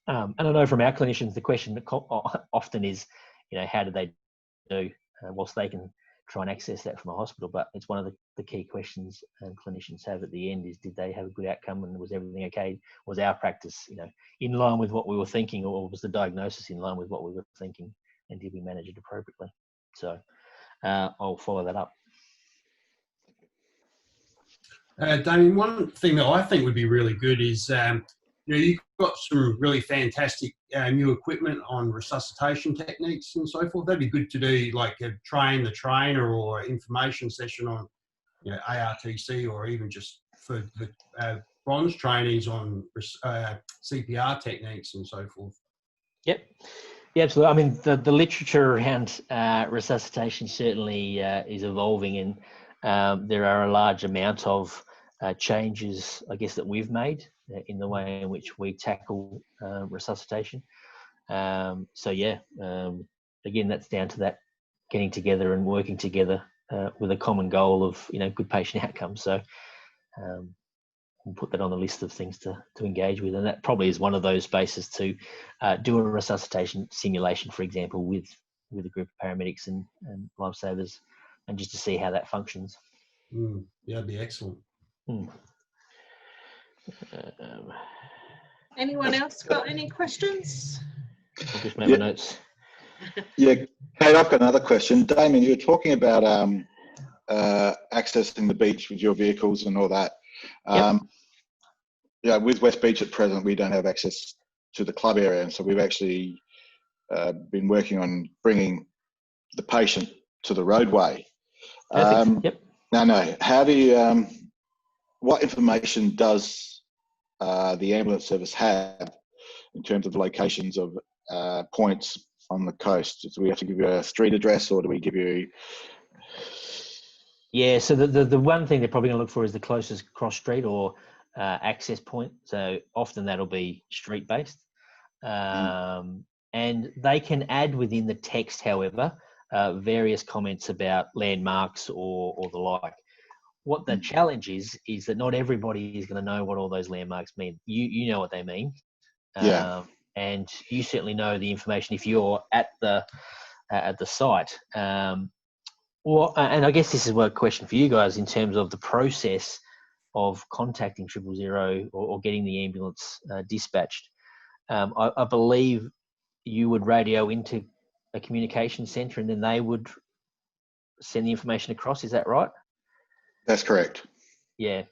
And I know from our clinicians, the question often is, how do they do whilst they can try and access that from a hospital? But it's one of the key questions clinicians have at the end is, did they have a good outcome and was everything okay? Was our practice, in line with what we were thinking, or was the diagnosis in line with what we were thinking, and did we manage it appropriately? So I'll follow that up. Damien, one thing that I think would be really good is, you've got some really fantastic new equipment on resuscitation techniques and so forth. That'd be good to do, like a train the trainer or information session on, ARTC, or even just for the bronze trainees on CPR techniques and so forth. Yep. Yeah, absolutely. I mean, the literature around resuscitation certainly is evolving, and there are a large amount of changes, I guess, that we've made in the way in which we tackle resuscitation. Again, that's down to that getting together and working together with a common goal of good patient outcomes. So we'll put that on the list of things to engage with, and that probably is one of those spaces to do a resuscitation simulation, for example, with a group of paramedics and lifesavers, and just to see how that functions. Yeah, that'd be excellent. Anyone else got any questions? I'll just make my notes. Yeah, Kate, I've got another question. Damien, you were talking about accessing the beach with your vehicles and all that. With West Beach at present, we don't have access to the club area, and so we've actually been working on bringing the patient to the roadway. Now, how do you? What information does the ambulance service have in terms of locations of points on the coast? Do we have to give you a street address, or do we give you? Yeah, so the one thing they're probably going to look for is the closest cross street or access point. So often that'll be street based, and they can add within the text, however, various comments about landmarks or the like. What the challenge is that not everybody is going to know what all those landmarks mean. You know what they mean, and you certainly know the information if you're at the site. And I guess this is a question for you guys in terms of the process of contacting 000 or getting the ambulance dispatched. I believe you would radio into a communication centre and then they would send the information across. Is that right? That's correct. Yeah.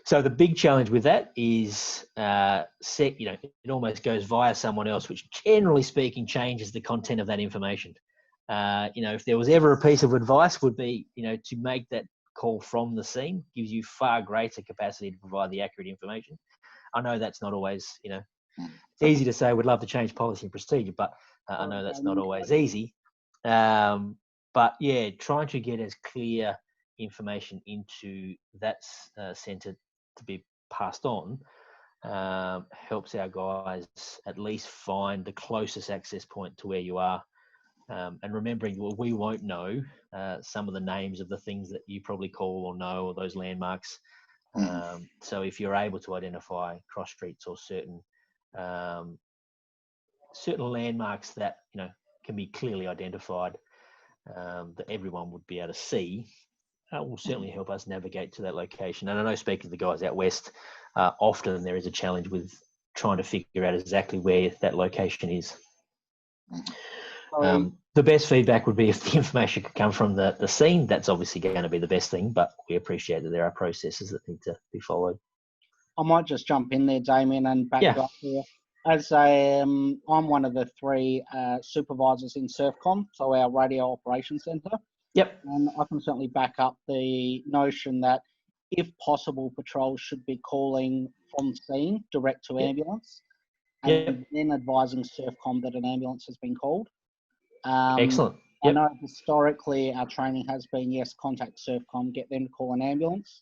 So the big challenge with that is, it almost goes via someone else, which generally speaking changes the content of that information. If there was ever a piece of advice would be, to make that call from the scene gives you far greater capacity to provide the accurate information. I know that's not always, it's easy to say we'd love to change policy and procedure, but I know that's not always easy. But yeah, trying to get as clear information into that centre to be passed on helps our guys at least find the closest access point to where you are. And remembering, we won't know some of the names of the things that you probably call or know, or those landmarks. So if you're able to identify cross streets or certain landmarks that can be clearly identified, that everyone would be able to see, will certainly help us navigate to that location. And I know, speaking to the guys out west, often there is a challenge with trying to figure out exactly where that location is. The best feedback would be if the information could come from the scene. That's obviously going to be the best thing, but we appreciate that there are processes that need to be followed. I might just jump in there, Damien, and back you up here. As I'm one of the 3 supervisors in SurfCom, so our radio operations centre. Yep. And I can certainly back up the notion that, if possible, patrols should be calling from scene direct to ambulance, and then advising SurfCom that an ambulance has been called. Excellent. I know historically our training has been, yes, contact SurfCom, get them to call an ambulance.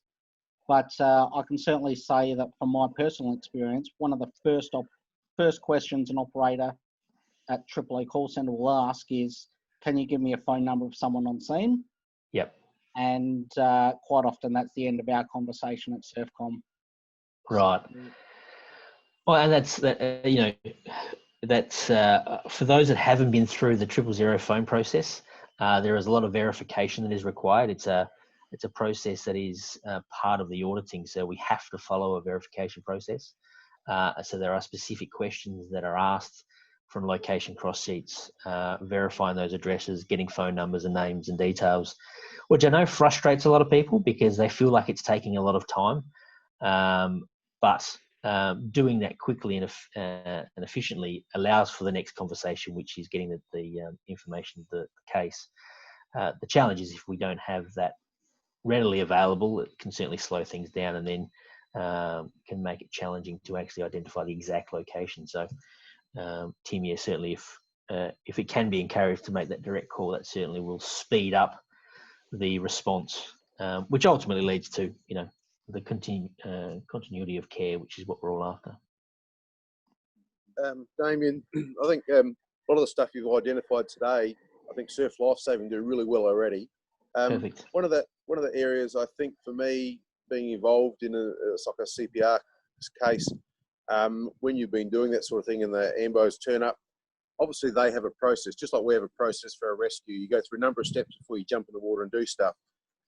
But I can certainly say that from my personal experience, one of the first questions an operator at Triple call centre will ask is, can you give me a phone number of someone on scene? Yep. And quite often that's the end of our conversation at SurfCom. Right. Well, and that's that's for those that haven't been through the 000 phone process. There is a lot of verification that is required. It's a process that is part of the auditing, so we have to follow a verification process. So there are specific questions that are asked from location cross sheets, verifying those addresses, getting phone numbers and names and details, which I know frustrates a lot of people because they feel like it's taking a lot of time. But doing that quickly and efficiently allows for the next conversation, which is getting the information of the case. The challenge is if we don't have that readily available, it can certainly slow things down and then can make it challenging to actually identify the exact location. So, Tim, yeah, certainly if it can be encouraged to make that direct call, that certainly will speed up the response, which ultimately leads to, the continuity of care, which is what we're all after. Damien, I think a lot of the stuff you've identified today, I think Surf Lifesaving do really well already. Perfect. One of the areas I think for me being involved in a CPR case, when you've been doing that sort of thing and the ambos turn up, obviously they have a process, just like we have a process for a rescue. You go through a number of steps before you jump in the water and do stuff.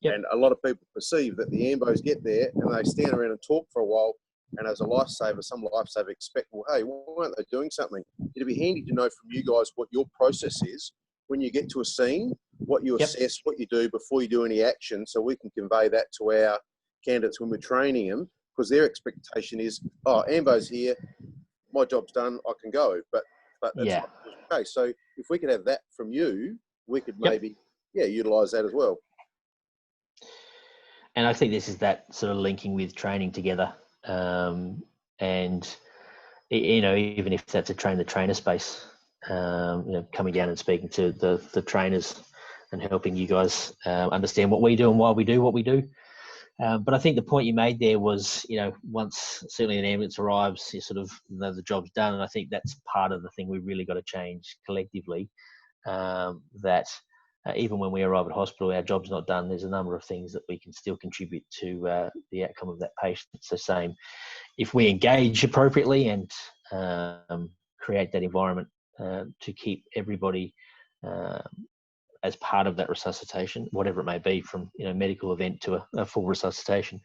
Yep. And a lot of people perceive that the ambos get there and they stand around and talk for a while. And as a lifesaver, some lifesaver expect, well, hey, why aren't they doing something? It'd be handy to know from you guys what your process is when you get to a scene, what you assess, what you do before you do any action, so we can convey that to our candidates when we're training them, because their expectation is, oh, Ambo's here, my job's done, I can go. But that's not the case. So if we could have that from you, we could maybe, utilise that as well. And I think this is that sort of linking with training together. And, even if that's a train-the-trainer space, coming down and speaking to the trainers and helping you guys understand what we do and why we do what we do. But I think the point you made there was, once certainly an ambulance arrives, you sort of know the job's done. And I think that's part of the thing we really got to change collectively, that even when we arrive at hospital, our job's not done. There's a number of things that we can still contribute to the outcome of that patient. So same, if we engage appropriately and create that environment to keep everybody as part of that resuscitation, whatever it may be, from medical event to a full resuscitation,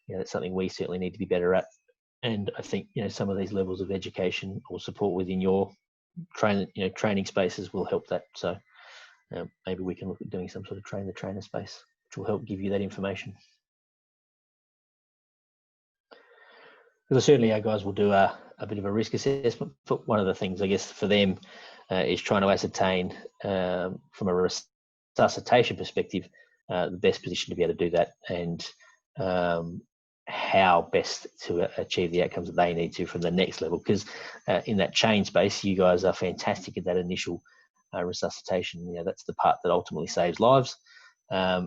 that's something we certainly need to be better at. And I think some of these levels of education or support within your training spaces will help that. So maybe we can look at doing some sort of train-the-trainer space, which will help give you that information. Because certainly our guys will do a bit of a risk assessment. But one of the things, I guess, for them is trying to ascertain from a resuscitation perspective the best position to be able to do that, and how best to achieve the outcomes that they need to from the next level. Because in that chain space, you guys are fantastic at that initial resuscitation. That's the part that ultimately saves lives.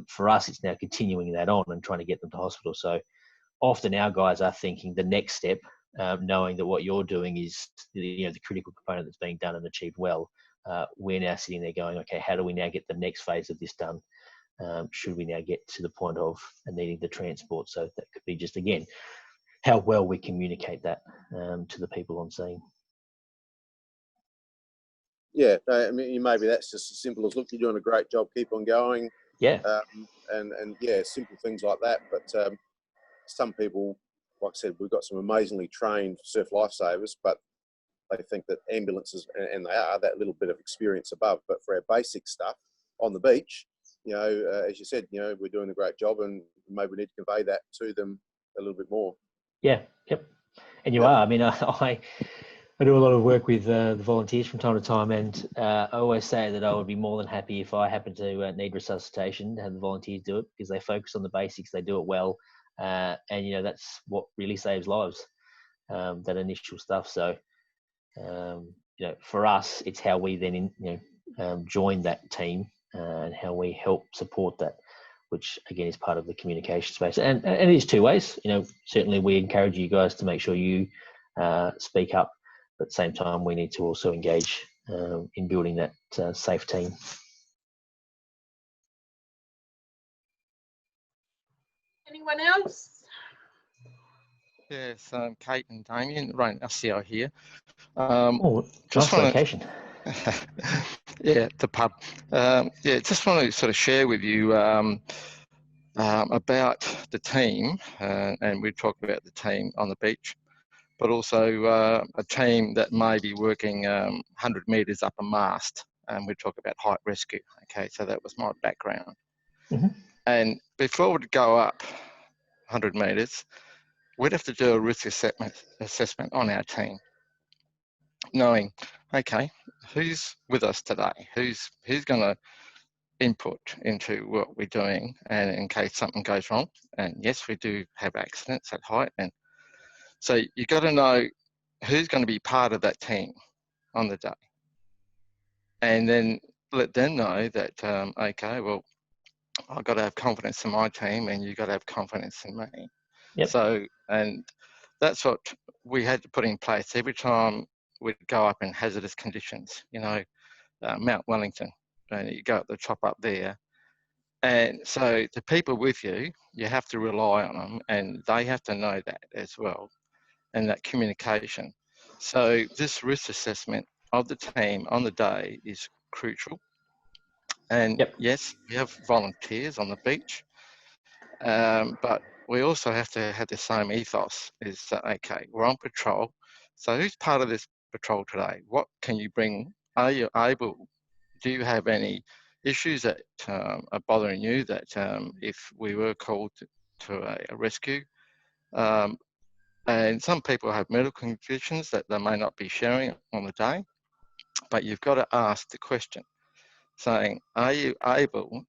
For us, it's now continuing that on and trying to get them to hospital. So often our guys are thinking the next step, knowing that what you're doing is the critical component that's being done and achieved well. We're now sitting there going, okay, how do we now get the next phase of this done? Should we now get to the point of needing the transport? So that could be just, again, how well we communicate that to the people on scene. Yeah, I mean, maybe that's just as simple as, look, you're doing a great job, keep on going. Yeah. And simple things like that. But some people, like I said, we've got some amazingly trained surf lifesavers, but they think that ambulances, and they are that little bit of experience above. But for our basic stuff on the beach, as you said, we're doing a great job, and maybe we need to convey that to them a little bit more. Yeah, yep. And you are. I mean, I do a lot of work with the volunteers from time to time, and I always say that I would be more than happy if I happen to need resuscitation to have the volunteers do it, because they focus on the basics, they do it well, and that's what really saves lives, that initial stuff. So for us, it's how we then join that team and how we help support that which again is part of the communication space. And it is two ways. Certainly we encourage you guys to make sure you speak up, but at the same time we need to also engage in building that safe team. Anyone else? Yes, Kate and Damien, Rain SCO here. Nice location. Yeah, the pub. Just want to sort of share with you about the team, and we talk about the team on the beach, but also a team that may be working 100 metres up a mast, and we talk about height rescue. Okay, so that was my background. Mm-hmm. And before we'd go up 100 metres, we'd have to do a risk assessment on our team, knowing, okay, who's with us today? Who's going to input into what we're doing, and in case something goes wrong. And yes, we do have accidents at height, and so you got to know who's going to be part of that team on the day, and then let them know that okay, well, I've got to have confidence in my team, and you've got to have confidence in me. Yep. So, and that's what we had to put in place every time we'd go up in hazardous conditions. Mount Wellington, and you go at the top up there. And so the people with you, you have to rely on them, and they have to know that as well, and that communication. So this risk assessment of the team on the day is crucial. And yes, we have volunteers on the beach, but we also have to have the same ethos, is that, okay, we're on patrol. So who's part of this patrol today? What can you bring? Are you able, do you have any issues that are bothering you that if we were called to a rescue? And some people have medical conditions that they may not be sharing on the day, but you've got to ask the question, saying, are you able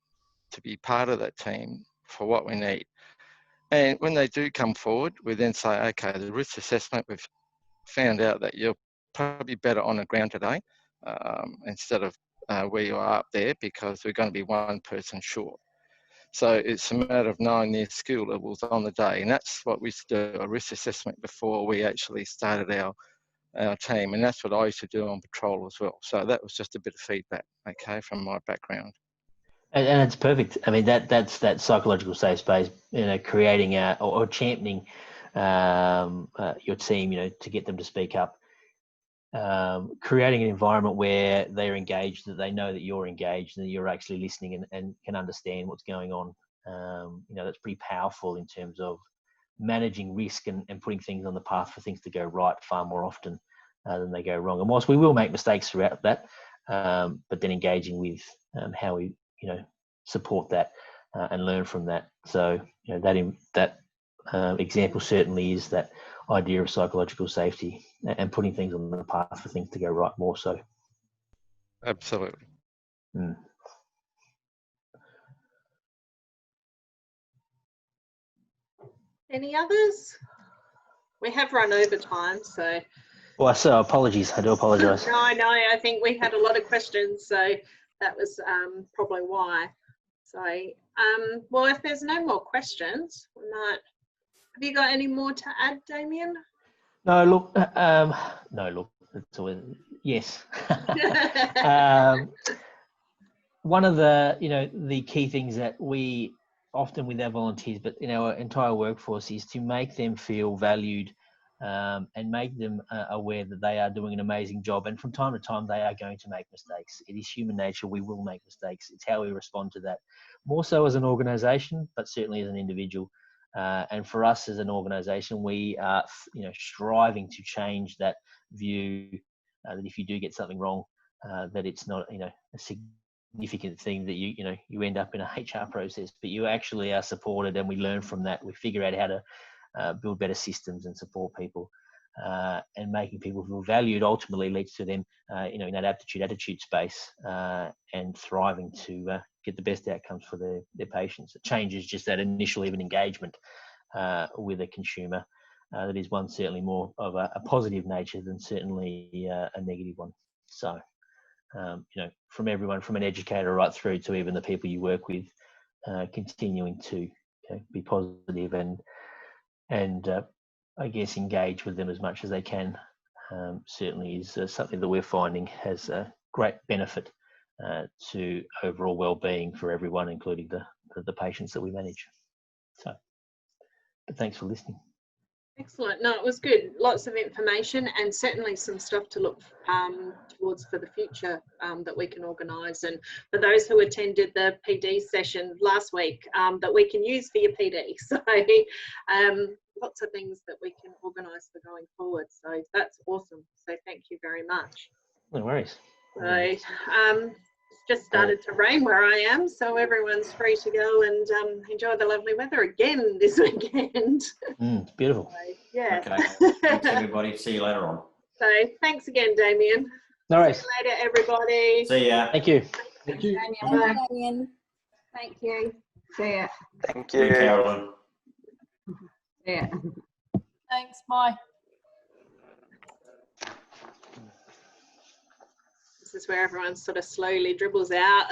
to be part of that team for what we need? And when they do come forward, we then say, okay, the risk assessment, we've found out that you're probably better on the ground today instead of where you are up there, because we're going to be one person short. So it's a matter of knowing their skill levels on the day. And that's what we used to do, a risk assessment before we actually started our team. And that's what I used to do on patrol as well. So that was just a bit of feedback, okay, from my background. And it's perfect. I mean, that's that psychological safe space, creating or championing your team, to get them to speak up. Creating an environment where they're engaged, that they know that you're engaged and that you're actually listening and can understand what's going on. That's pretty powerful in terms of managing risk and putting things on the path for things to go right far more often than they go wrong. And whilst we will make mistakes throughout that, but then engaging with how we, support that and learn from that. So, that example certainly is that idea of psychological safety and putting things on the path for things to go right more so. Absolutely. Mm. Any others? We have run over time, so. Well, so apologies. I do apologise. No, I think we had a lot of questions, so that was probably why. So, well, if there's no more questions, we might. Have you got any more to add, Damien? No, look. It's always, yes. One of the, the key things that we often with our volunteers, but in our entire workforce, is to make them feel valued and make them aware that they are doing an amazing job. And from time to time, they are going to make mistakes. It is human nature. We will make mistakes. It's how we respond to that, more so as an organisation, but certainly as an individual. And for us as an organisation, we are, striving to change that view that if you do get something wrong, that it's not, a significant thing that you end up in a HR process, but you actually are supported, and we learn from that. We figure out how to build better systems and support people, and making people feel valued ultimately leads to them, in that attitude space, and thriving to get the best outcomes for their patients. It changes just that initial even engagement with a consumer. That is one certainly more of a positive nature than certainly a negative one. So, from everyone, from an educator right through to even the people you work with, continuing to be positive and I guess engage with them as much as they can certainly is something that we're finding has a great benefit to overall well-being for everyone, including the patients that we manage. So, but thanks for listening. Excellent. No, it was good. Lots of information and certainly some stuff to look towards for the future that we can organise. And for those who attended the PD session last week, that we can use for your PD. So lots of things that we can organise for going forward. So that's awesome. So thank you very much. No worries. So it's just started to rain where I am, so everyone's free to go and enjoy the lovely weather again this weekend. It's beautiful. So, yeah. Okay. Thanks, everybody. See you later on. So thanks again, Damien. No worries. See you later, everybody. See ya. Thank you. Thank you. Bye, Damien. Thank you. See ya. Thank See you, you. Carolyn. See ya. Thanks, bye. This is where everyone sort of slowly dribbles out.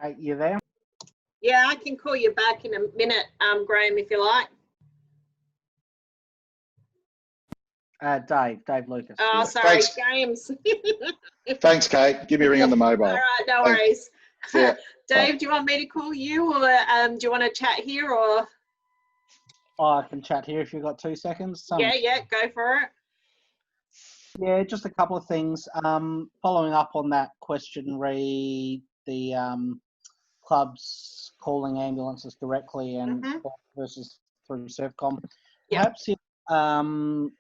Kate, you there? Yeah, I can call you back in a minute, Graham, if you like. Dave Lucas. Oh, sorry, Thanks. James. Thanks, Kate. Give me a ring on the mobile. All right, no Thanks. worries. See ya. Dave, do you want me to call you, or do you want to chat here, or? Oh, I can chat here if you've got 2 seconds. Yeah, go for it. Yeah, just a couple of things. Following up on that question, the clubs calling ambulances directly and versus through Servcom. Perhaps if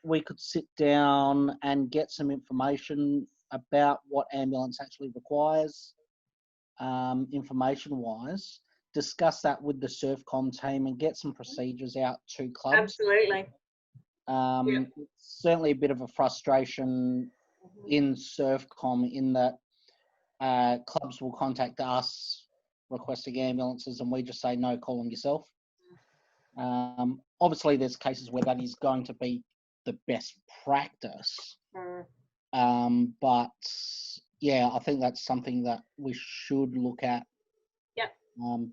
we could sit down and get some information about what ambulance actually requires, information-wise, discuss that with the Servcom team and get some procedures out to clubs. Absolutely. It's certainly a bit of a frustration in Servcom in that clubs will contact us requesting ambulances and we just say, no, call them yourself. Obviously, there's cases where that is going to be the best practice. But yeah, I think that's something that we should look at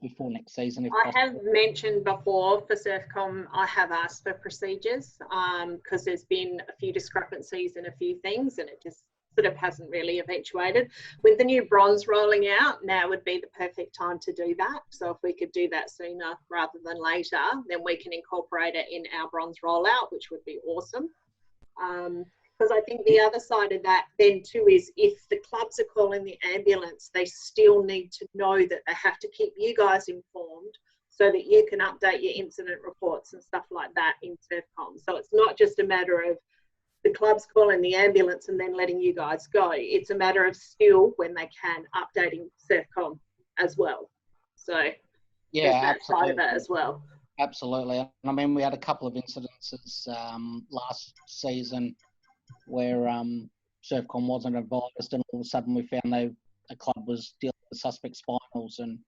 before next season. If I have mentioned before for Servcom, I have asked for procedures because there's been a few discrepancies in a few things and it just sort of hasn't really eventuated. With the new bronze rolling out, now would be the perfect time to do that. So if we could do that sooner rather than later, then we can incorporate it in our bronze rollout, which would be awesome. Because I think the other side of that then too is if the clubs are calling the ambulance, they still need to know that they have to keep you guys informed so that you can update your incident reports and stuff like that in Servcom. So it's not just a matter of the clubs calling the ambulance and then letting you guys go. It's a matter of still, when they can, updating Servcom as well. So yeah, that absolutely. side of it as well. Absolutely. And I mean, we had a couple of incidences last season where Servcom wasn't advised and all of a sudden we found a club was dealing with suspect spinals and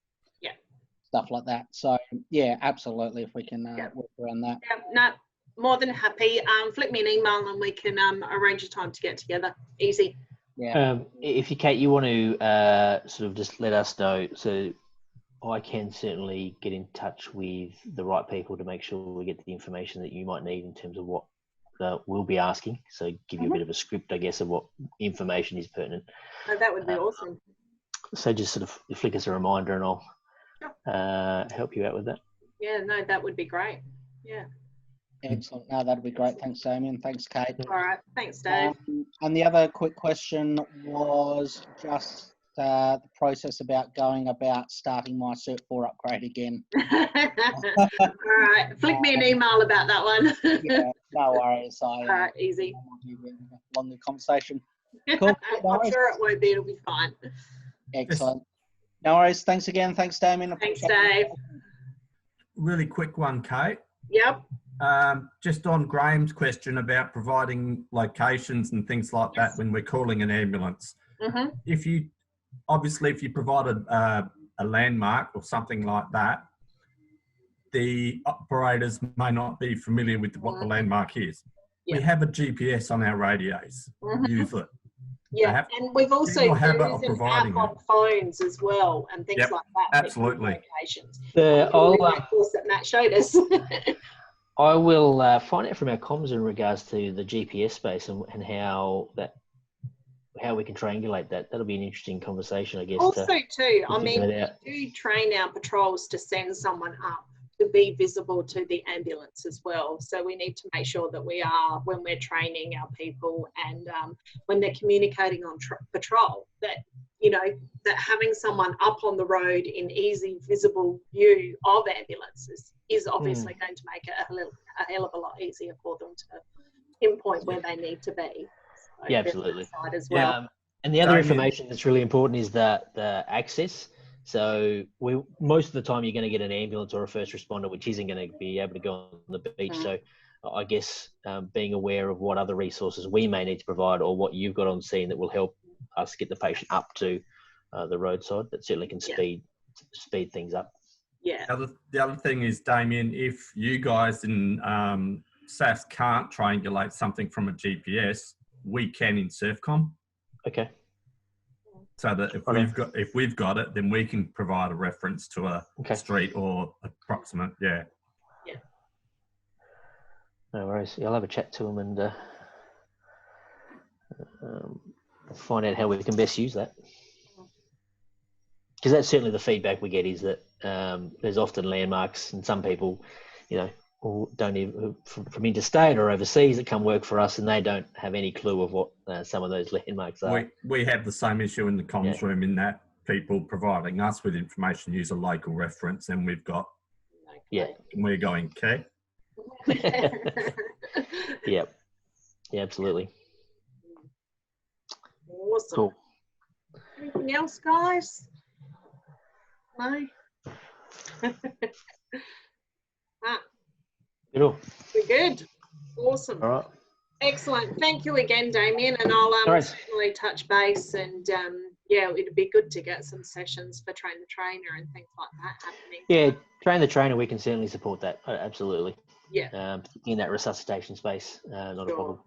stuff like that. So yeah, absolutely, if we can work around that. Yeah, no, more than happy. Flip me an email and we can arrange a time to get together. Easy. Yeah. If you, Kate, you want to sort of just let us know, so I can certainly get in touch with the right people to make sure we get the information that you might need in terms of what we'll be asking. So give you a bit of a script, I guess, of what information is pertinent. Oh, that would be awesome. So just sort of flick us a reminder and I'll help you out with that. Yeah, no, that would be great. Yeah. Excellent. No, that'd be great. Thanks, Damien. Thanks, Kate. All right. Thanks, Dave. And the other quick question was just the process about going about starting my Cert 4 upgrade again. All right. Flick me an email about that one. Yeah, no worries. All right, easy. On the conversation. Cool. No I'm worries. sure it won't be. It'll be fine. Excellent. No worries. Thanks again. Thanks, Damien. Thanks, Dave. Really quick one, Kate. Yep. Just on Graham's question about providing locations and things like that when we're calling an ambulance. If you provided a landmark or something like that, the operators may not be familiar with what the landmark is. We have a GPS on our radios. Use it. Yeah, and we've also general habit there of is an providing app on phones as well and things Yep, like that. absolutely. That course that Matt showed us. I will find out from our comms in regards to the GPS space and how we can triangulate that. That'll be an interesting conversation, I guess. Also, too, I mean, out. we do train our patrols to send someone up to be visible to the ambulance as well. So we need to make sure that we are, when we're training our people and when they're communicating on patrol, that, you know, that having someone up on the road in easy visible view of ambulances is obviously going to make it a hell of a lot easier for them to pinpoint where they need to be. So yeah, absolutely. as well. And the other information that's really important is the access. So most of the time you're going to get an ambulance or a first responder which isn't going to be able to go on the beach. So I guess being aware of what other resources we may need to provide or what you've got on scene that will help us get the patient up to the roadside, that certainly can speed things up. Yeah. The other thing is, Damien, if you guys in SAS can't triangulate something from a GPS, we can in SurfCom. Okay. So that if we've got it, then we can provide a reference to a street or approximate. Yeah. Yeah. No worries. I'll have a chat to them and find out how we can best use that. Because that's certainly the feedback we get is that there's often landmarks, and some people, you know, don't even from interstate or overseas that come work for us, and they don't have any clue of what some of those landmarks are. We have the same issue in the comms room in that people providing us with information use a local reference, and we've got we're going okay. Yeah, absolutely. Awesome. Cool. Anything else, guys? No. Cool. We're good. Awesome. All right. Excellent. Thank you again, Damien. And I'll certainly touch base and yeah, it'd be good to get some sessions for train the trainer and things like that happening. Yeah, train the trainer, we can certainly support that. Absolutely. Yeah. Particularly in that resuscitation space, not a problem.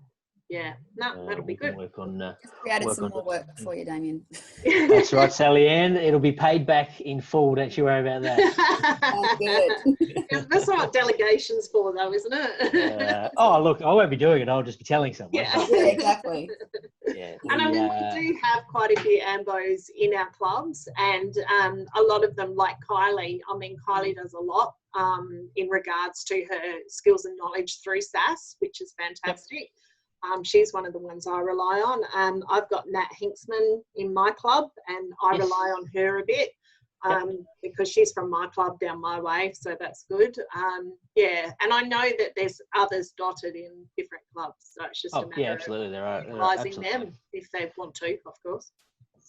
Yeah, no, that'll be good. Work on, created some more work for you, Damien. That's right, Sally Ann. It'll be paid back in full. Don't you worry about that. Good. That's what delegation's for, though, isn't it? Oh, look, I won't be doing it. I'll just be telling someone. Yeah, exactly. Yeah. And I mean, we do have quite a few AMBOs in our clubs, and a lot of them, like Kylie. I mean, Kylie does a lot in regards to her skills and knowledge through SAS, which is fantastic. Yep. She's one of the ones I rely on. I've got Nat Hinksman in my club, and I rely on her a bit because she's from my club down my way, so that's good. Yeah, and I know that there's others dotted in different clubs, so it's just a matter absolutely, there are utilizing them if they want to, of course.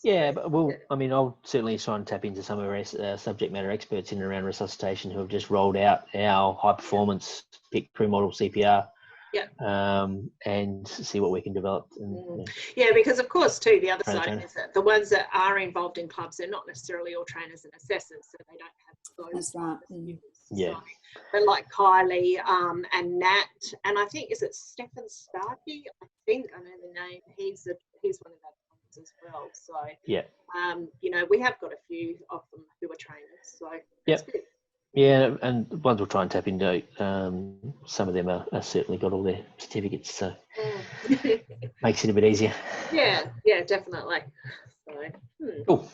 Yeah, but I mean, I'll certainly try and tap into some of our subject matter experts in and around resuscitation who have just rolled out our high performance PIC pre-model CPR. Yeah. And see what we can develop. And, yeah, because of course too, the other side is that the ones that are involved in clubs, they're not necessarily all trainers and assessors, so they don't have those. That's right. Yeah. But like Kylie and Nat, and I think is it Stefan Starkey? I think I know the name. He's one of our ones as well. So yeah. You know, we have got a few of them who are trainers. So that's good. Yeah, and ones we'll try and tap into, some of them are certainly got all their certificates, so makes it a bit easier. Yeah, definitely. So, Cool.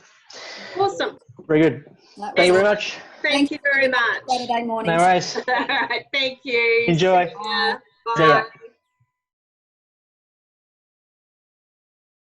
Awesome. Very good. Thank you very much. Thank you very much. Saturday morning. No worries. All right, thank you. Enjoy. Bye. See ya.